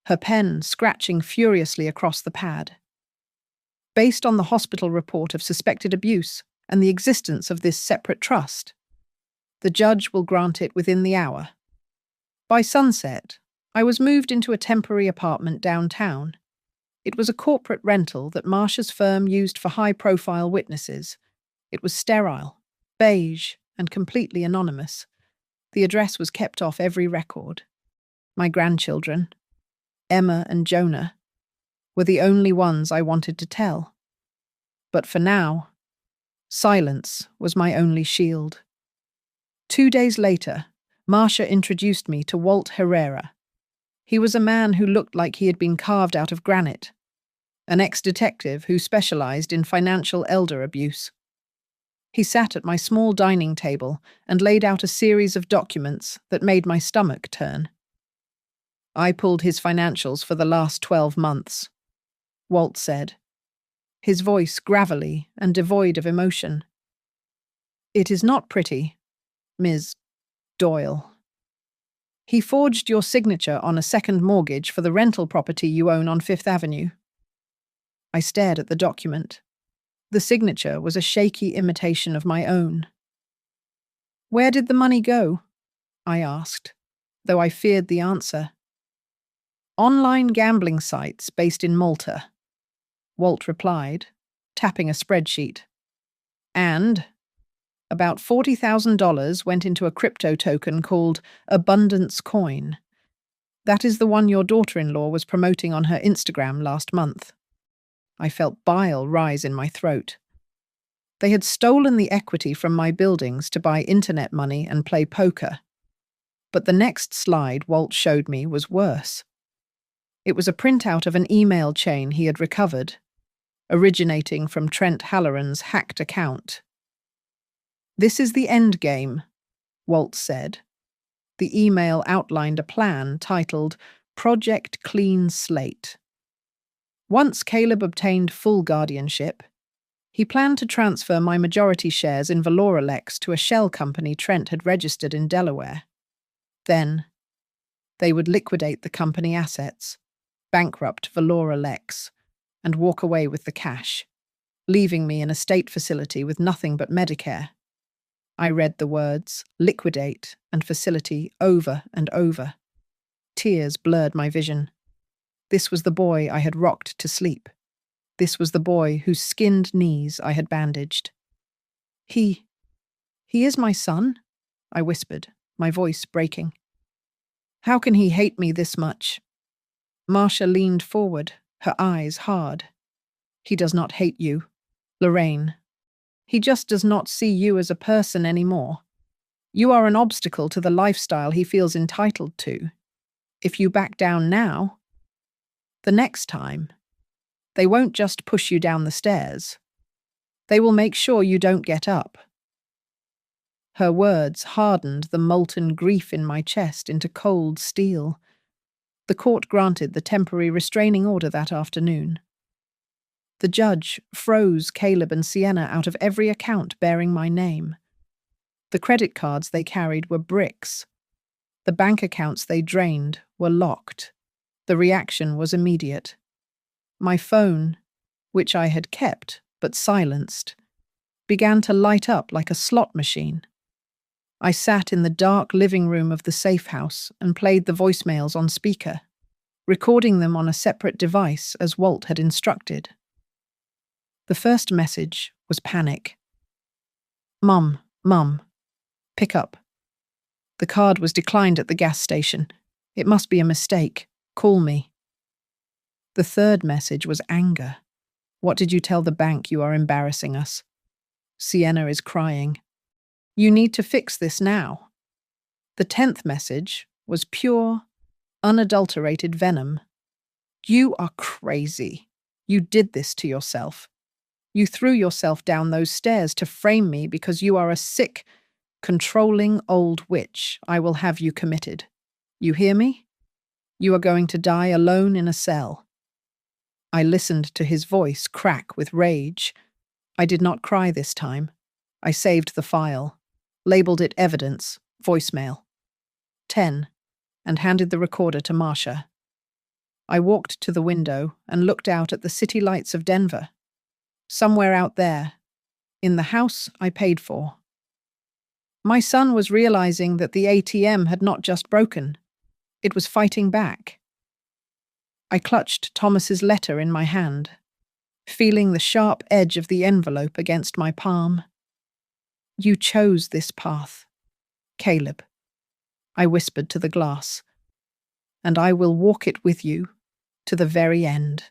her pen scratching furiously across the pad. "Based on the hospital report of suspected abuse and the existence of this separate trust, the judge will grant it within the hour." By sunset, I was moved into a temporary apartment downtown. It was a corporate rental that Marcia's firm used for high-profile witnesses. It was sterile, beige, and completely anonymous. The address was kept off every record. My grandchildren, Emma and Jonah, were the only ones I wanted to tell. But for now, silence was my only shield. 2 days later, Marcia introduced me to Walt Herrera. He was a man who looked like he had been carved out of granite, an ex-detective who specialized in financial elder abuse. He sat at my small dining table and laid out a series of documents that made my stomach turn. "I pulled his financials for the last 12 months, Walt said, his voice gravelly and devoid of emotion. "It is not pretty, Ms. Doyle. He forged your signature on a second mortgage for the rental property you own on Fifth Avenue." I stared at the document. The signature was a shaky imitation of my own. "Where did the money go?" I asked, though I feared the answer. "Online gambling sites based in Malta," Walt replied, tapping a spreadsheet. "And," About $40,000 went into a crypto token called Abundance Coin. That is the one your daughter-in-law was promoting on her Instagram last month. I felt bile rise in my throat. They had stolen the equity from my buildings to buy internet money and play poker. But the next slide Walt showed me was worse. It was a printout of an email chain he had recovered, originating from Trent Halloran's hacked account. "This is the end game," Walt said. The email outlined a plan titled Project Clean Slate. Once Caleb obtained full guardianship, he planned to transfer my majority shares in Valoralex to a shell company Trent had registered in Delaware. Then, they would liquidate the company assets, bankrupt Valoralex, and walk away with the cash, leaving me in a state facility with nothing but Medicare. I read the words liquidate and facility over and over. Tears blurred my vision. This was the boy I had rocked to sleep. This was the boy whose skinned knees I had bandaged. He is my son?" I whispered, my voice breaking. "How can he hate me this much?" Marcia leaned forward, her eyes hard. "He does not hate you, Lorraine. He just does not see you as a person anymore. You are an obstacle to the lifestyle he feels entitled to. If you back down now, the next time, they won't just push you down the stairs. They will make sure you don't get up." Her words hardened the molten grief in my chest into cold steel. The court granted the temporary restraining order that afternoon. The judge froze Caleb and Sienna out of every account bearing my name. The credit cards they carried were bricks. The bank accounts they drained were locked. The reaction was immediate. My phone, which I had kept but silenced, began to light up like a slot machine. I sat in the dark living room of the safe house and played the voicemails on speaker, recording them on a separate device as Walt had instructed. The first message was panic. Mum, pick up. The card was declined at the gas station. It must be a mistake. Call me." The third message was anger. "What did you tell the bank? You are embarrassing us. Sienna is crying. You need to fix this now." The 10th message was pure, unadulterated venom. "You are crazy. You did this to yourself. You threw yourself down those stairs to frame me because you are a sick, controlling old witch. I will have you committed. You hear me? You are going to die alone in a cell." I listened to his voice crack with rage. I did not cry this time. I saved the file, labeled it evidence, voicemail 10, and handed the recorder to Marcia. I walked to the window and looked out at the city lights of Denver. Somewhere out there, in the house I paid for. My son was realizing that the ATM had not just broken. It was fighting back. I clutched Thomas's letter in my hand, feeling the sharp edge of the envelope against my palm. "You chose this path, Caleb," I whispered to the glass, "and I will walk it with you to the very end."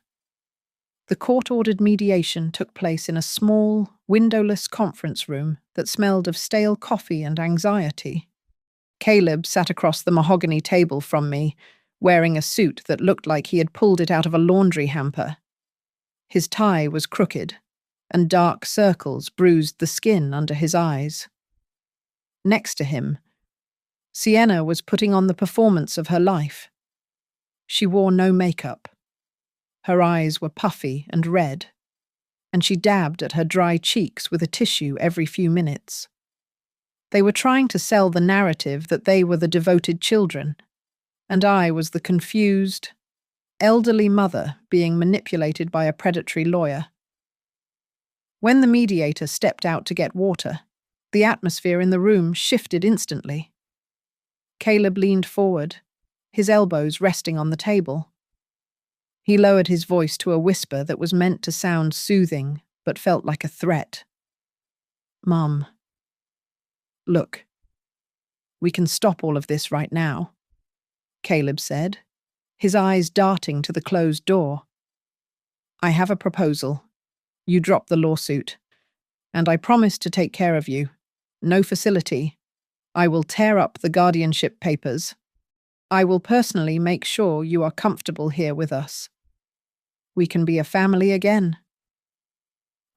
The court-ordered mediation took place in a small, windowless conference room that smelled of stale coffee and anxiety. Caleb sat across the mahogany table from me, wearing a suit that looked like he had pulled it out of a laundry hamper. His tie was crooked, and dark circles bruised the skin under his eyes. Next to him, Sienna was putting on the performance of her life. She wore no makeup. Her eyes were puffy and red, and she dabbed at her dry cheeks with a tissue every few minutes. They were trying to sell the narrative that they were the devoted children, and I was the confused, elderly mother being manipulated by a predatory lawyer. When the mediator stepped out to get water, the atmosphere in the room shifted instantly. Caleb leaned forward, his elbows resting on the table. He lowered his voice to a whisper that was meant to sound soothing, but felt like a threat. "Mum, Look, we can stop all of this right now, Caleb said, his eyes darting to the closed door. I have a proposal. You drop the lawsuit, and I promise to take care of you. No facility. I will tear up the guardianship papers. I will personally make sure you are comfortable here with us. We can be a family again.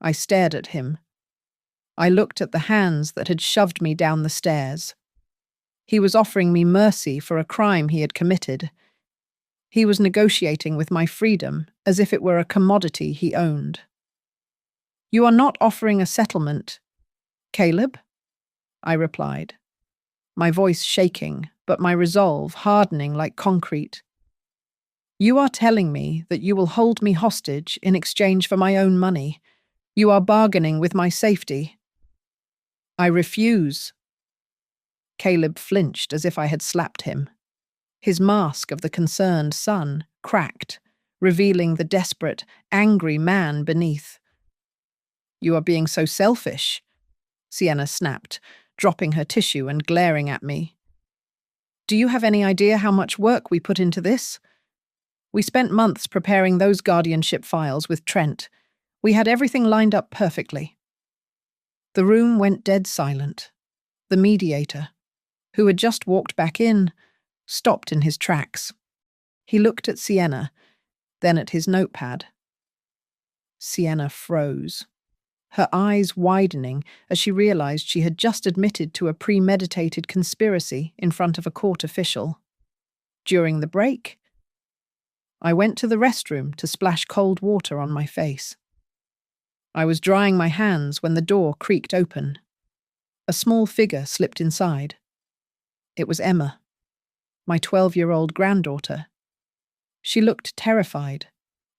I stared at him. I looked at the hands that had shoved me down the stairs. He was offering me mercy for a crime he had committed. He was negotiating with my freedom as if it were a commodity he owned. You are not offering a settlement, Caleb? I replied, my voice shaking, but my resolve hardening like concrete. You are telling me that you will hold me hostage in exchange for my own money. You are bargaining with my safety. I refuse. Caleb flinched as if I had slapped him. His mask of the concerned son cracked, revealing the desperate, angry man beneath. You are being so selfish, Sienna snapped, dropping her tissue and glaring at me. Do you have any idea how much work we put into this? We spent months preparing those guardianship files with Trent. We had everything lined up perfectly. The room went dead silent. The mediator, who had just walked back in, stopped in his tracks. He looked at Sienna, then at his notepad. Sienna froze, her eyes widening as she realized she had just admitted to a premeditated conspiracy in front of a court official. During the break, I went to the restroom to splash cold water on my face. I was drying my hands when the door creaked open. A small figure slipped inside. It was Emma, my 12-year-old granddaughter. She looked terrified,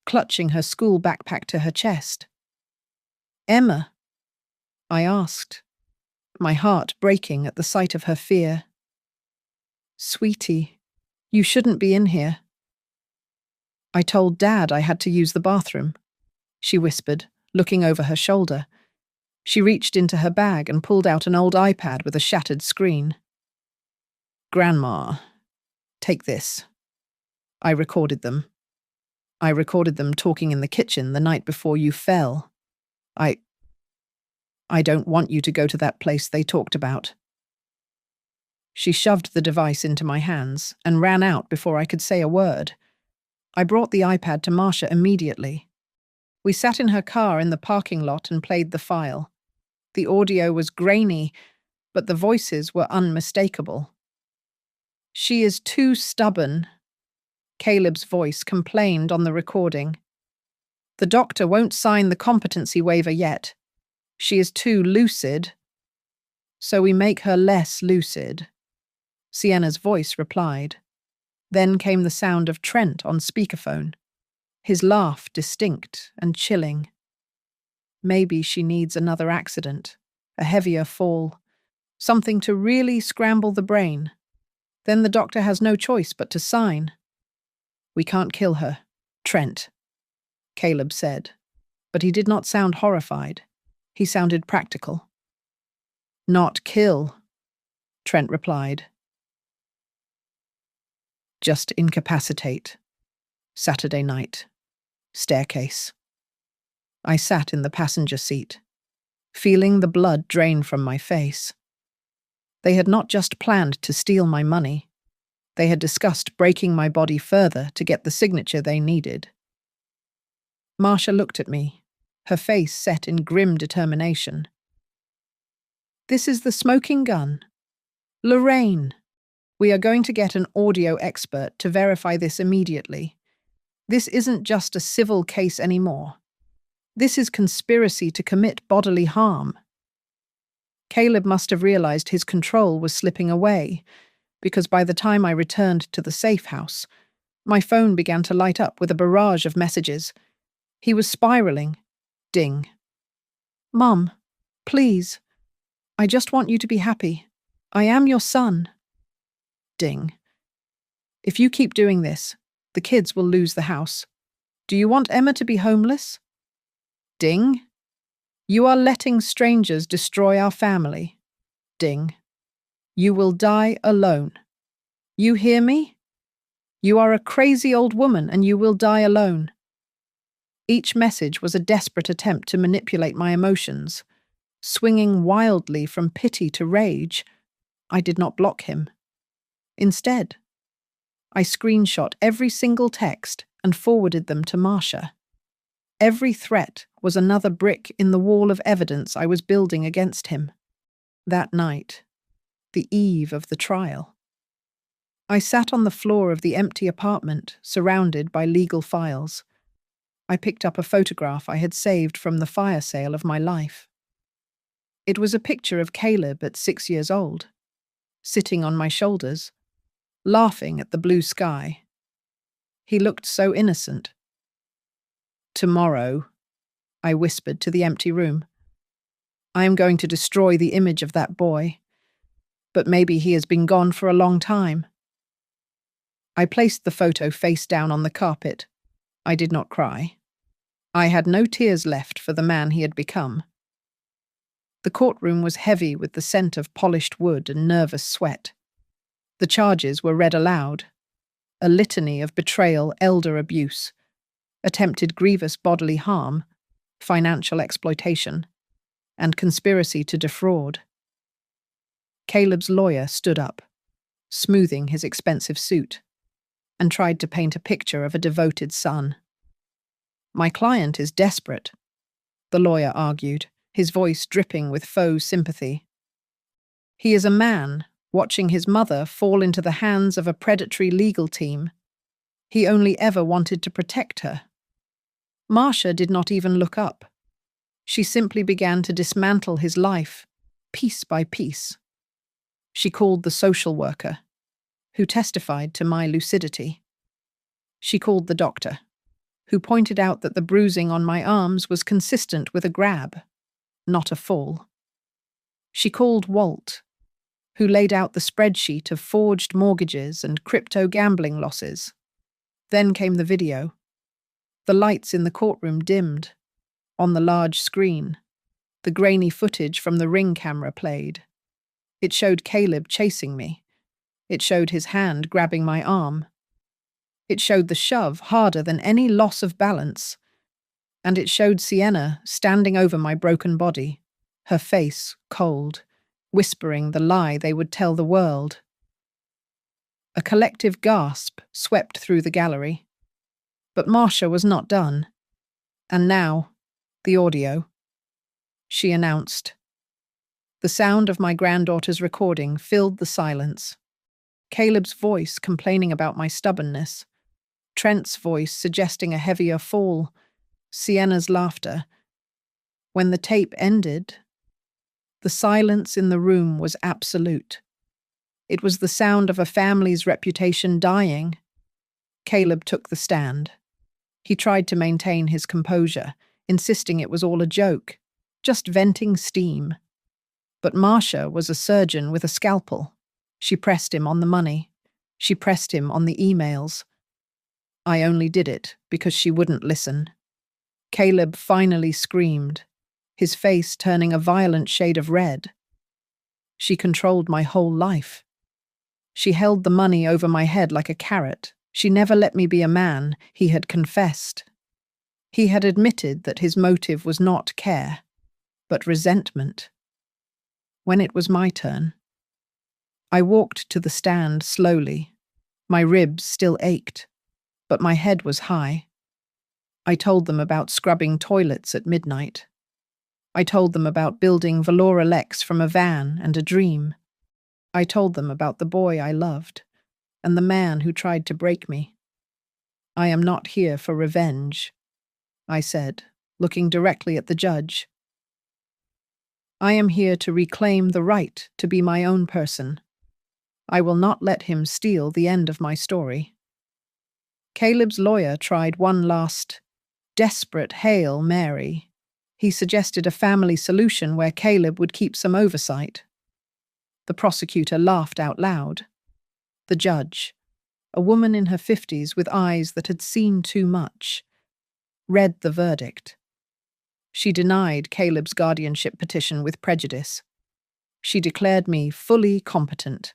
clutching her school backpack to her chest. Emma, I asked, my heart breaking at the sight of her fear. Sweetie, you shouldn't be in here. I told Dad I had to use the bathroom, she whispered, looking over her shoulder. She reached into her bag and pulled out an old iPad with a shattered screen. Grandma, take this. I recorded them. I recorded them talking in the kitchen the night before you fell. I don't want you to go to that place they talked about. She shoved the device into my hands and ran out before I could say a word. I brought the iPad to Marcia immediately. We sat in her car in the parking lot and played the file. The audio was grainy, but the voices were unmistakable. She is too stubborn, Caleb's voice complained on the recording. The doctor won't sign the competency waiver yet. She is too lucid. So we make her less lucid, Sienna's voice replied. Then came the sound of Trent on speakerphone, his laugh distinct and chilling. Maybe she needs another accident, a heavier fall, something to really scramble the brain. Then the doctor has no choice but to sign. We can't kill her, Trent, Caleb said, but he did not sound horrified. He sounded practical. Not kill, Trent replied. Just incapacitate. Saturday night. Staircase. I sat in the passenger seat, feeling the blood drain from my face. They had not just planned to steal my money. They had discussed breaking my body further to get the signature they needed. Marcia looked at me, her face set in grim determination. This is the smoking gun. Lorraine, we are going to get an audio expert to verify this immediately. This isn't just a civil case anymore. This is conspiracy to commit bodily harm. Caleb must have realized his control was slipping away, because by the time I returned to the safe house, my phone began to light up with a barrage of messages. He was spiraling. Ding. Mum, please. I just want you to be happy. I am your son. Ding. If you keep doing this, the kids will lose the house. Do you want Emma to be homeless? Ding. You are letting strangers destroy our family. Ding. You will die alone. You hear me? You are a crazy old woman and you will die alone. Each message was a desperate attempt to manipulate my emotions. Swinging wildly from pity to rage, I did not block him. Instead, I screenshot every single text and forwarded them to Marcia. Every threat was another brick in the wall of evidence I was building against him. That night, the eve of the trial, I sat on the floor of the empty apartment, surrounded by legal files. I picked up a photograph I had saved from the fire sale of my life. It was a picture of Caleb at 6 years old, sitting on my shoulders, laughing at the blue sky. He looked so innocent. Tomorrow, I whispered to the empty room, I am going to destroy the image of that boy. But maybe he has been gone for a long time. I placed the photo face down on the carpet. I did not cry. I had no tears left for the man he had become. The courtroom was heavy with the scent of polished wood and nervous sweat. The charges were read aloud. A litany of betrayal, elder abuse, attempted grievous bodily harm, financial exploitation, and conspiracy to defraud. Caleb's lawyer stood up, smoothing his expensive suit, and tried to paint a picture of a devoted son. My client is desperate, the lawyer argued, his voice dripping with faux sympathy. He is a man watching his mother fall into the hands of a predatory legal team. He only ever wanted to protect her. Marcia did not even look up. She simply began to dismantle his life, piece by piece. She called the social worker, who testified to my lucidity. She called the doctor, who pointed out that the bruising on my arms was consistent with a grab, not a fall. She called Walt, who laid out the spreadsheet of forged mortgages and crypto gambling losses. Then came the video. The lights in the courtroom dimmed. On the large screen, the grainy footage from the Ring camera played. It showed Caleb chasing me. It showed his hand grabbing my arm. It showed the shove harder than any loss of balance. And it showed Sienna standing over my broken body, her face cold, whispering the lie they would tell the world. A collective gasp swept through the gallery. But Marcia was not done. And now, the audio. She announced. The sound of my granddaughter's recording filled the silence. Caleb's voice complaining about my stubbornness. Trent's voice suggesting a heavier fall. Sienna's laughter. When the tape ended, the silence in the room was absolute. It was the sound of a family's reputation dying. Caleb took the stand. He tried to maintain his composure, insisting it was all a joke, just venting steam. But Marcia was a surgeon with a scalpel. She pressed him on the money. She pressed him on the emails. I only did it because she wouldn't listen. Caleb finally screamed, his face turning a violent shade of red. She controlled my whole life. She held the money over my head like a carrot. She never let me be a man, he had confessed. He had admitted that his motive was not care, but resentment. When it was my turn, I walked to the stand slowly. My ribs still ached, but my head was high. I told them about scrubbing toilets at midnight. I told them about building Valora Lex from a van and a dream. I told them about the boy I loved and the man who tried to break me. I am not here for revenge, I said, looking directly at the judge. I am here to reclaim the right to be my own person. I will not let him steal the end of my story. Caleb's lawyer tried one last, desperate Hail Mary. He suggested a family solution where Caleb would keep some oversight. The prosecutor laughed out loud. The judge, a woman in her 50s with eyes that had seen too much, read the verdict. She denied Caleb's guardianship petition with prejudice. She declared me fully competent.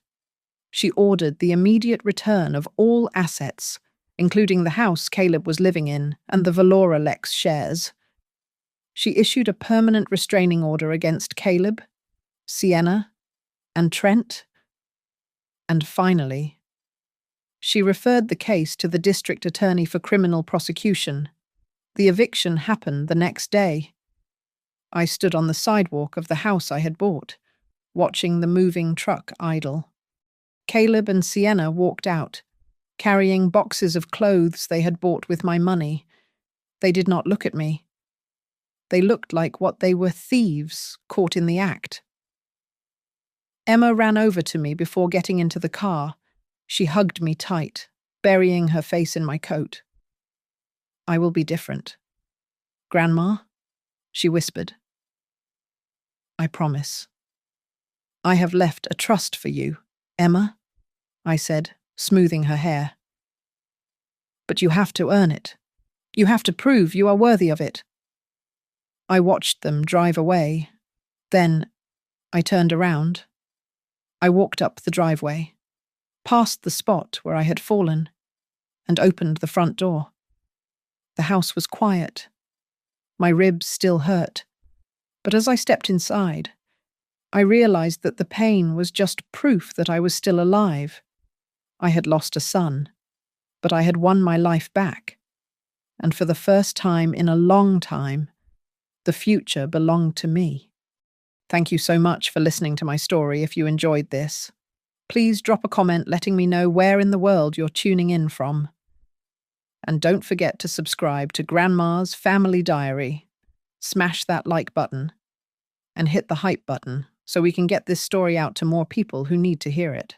She ordered the immediate return of all assets, including the house Caleb was living in and the Valora Lex shares. She issued a permanent restraining order against Caleb, Sienna, and Trent. And finally, she referred the case to the district attorney for criminal prosecution. The eviction happened the next day. I stood on the sidewalk of the house I had bought, watching the moving truck idle. Caleb and Sienna walked out, carrying boxes of clothes they had bought with my money. They did not look at me. They looked like what they were, thieves caught in the act. Emma ran over to me before getting into the car. She hugged me tight, burying her face in my coat. "I will be different. Grandma?" she whispered. "I promise." "I have left a trust for you, Emma," I said, smoothing her hair. "But you have to earn it. You have to prove you are worthy of it." I watched them drive away. Then I turned around. I walked up the driveway, past the spot where I had fallen, and opened the front door. The house was quiet. My ribs still hurt, but as I stepped inside, I realized that the pain was just proof that I was still alive. I had lost a son, but I had won my life back, and for the first time in a long time, the future belonged to me. Thank you so much for listening to my story. If you enjoyed this, please drop a comment letting me know where in the world you're tuning in from. And don't forget to subscribe to Grandma's Family Diary. Smash that like button and hit the hype button so we can get this story out to more people who need to hear it.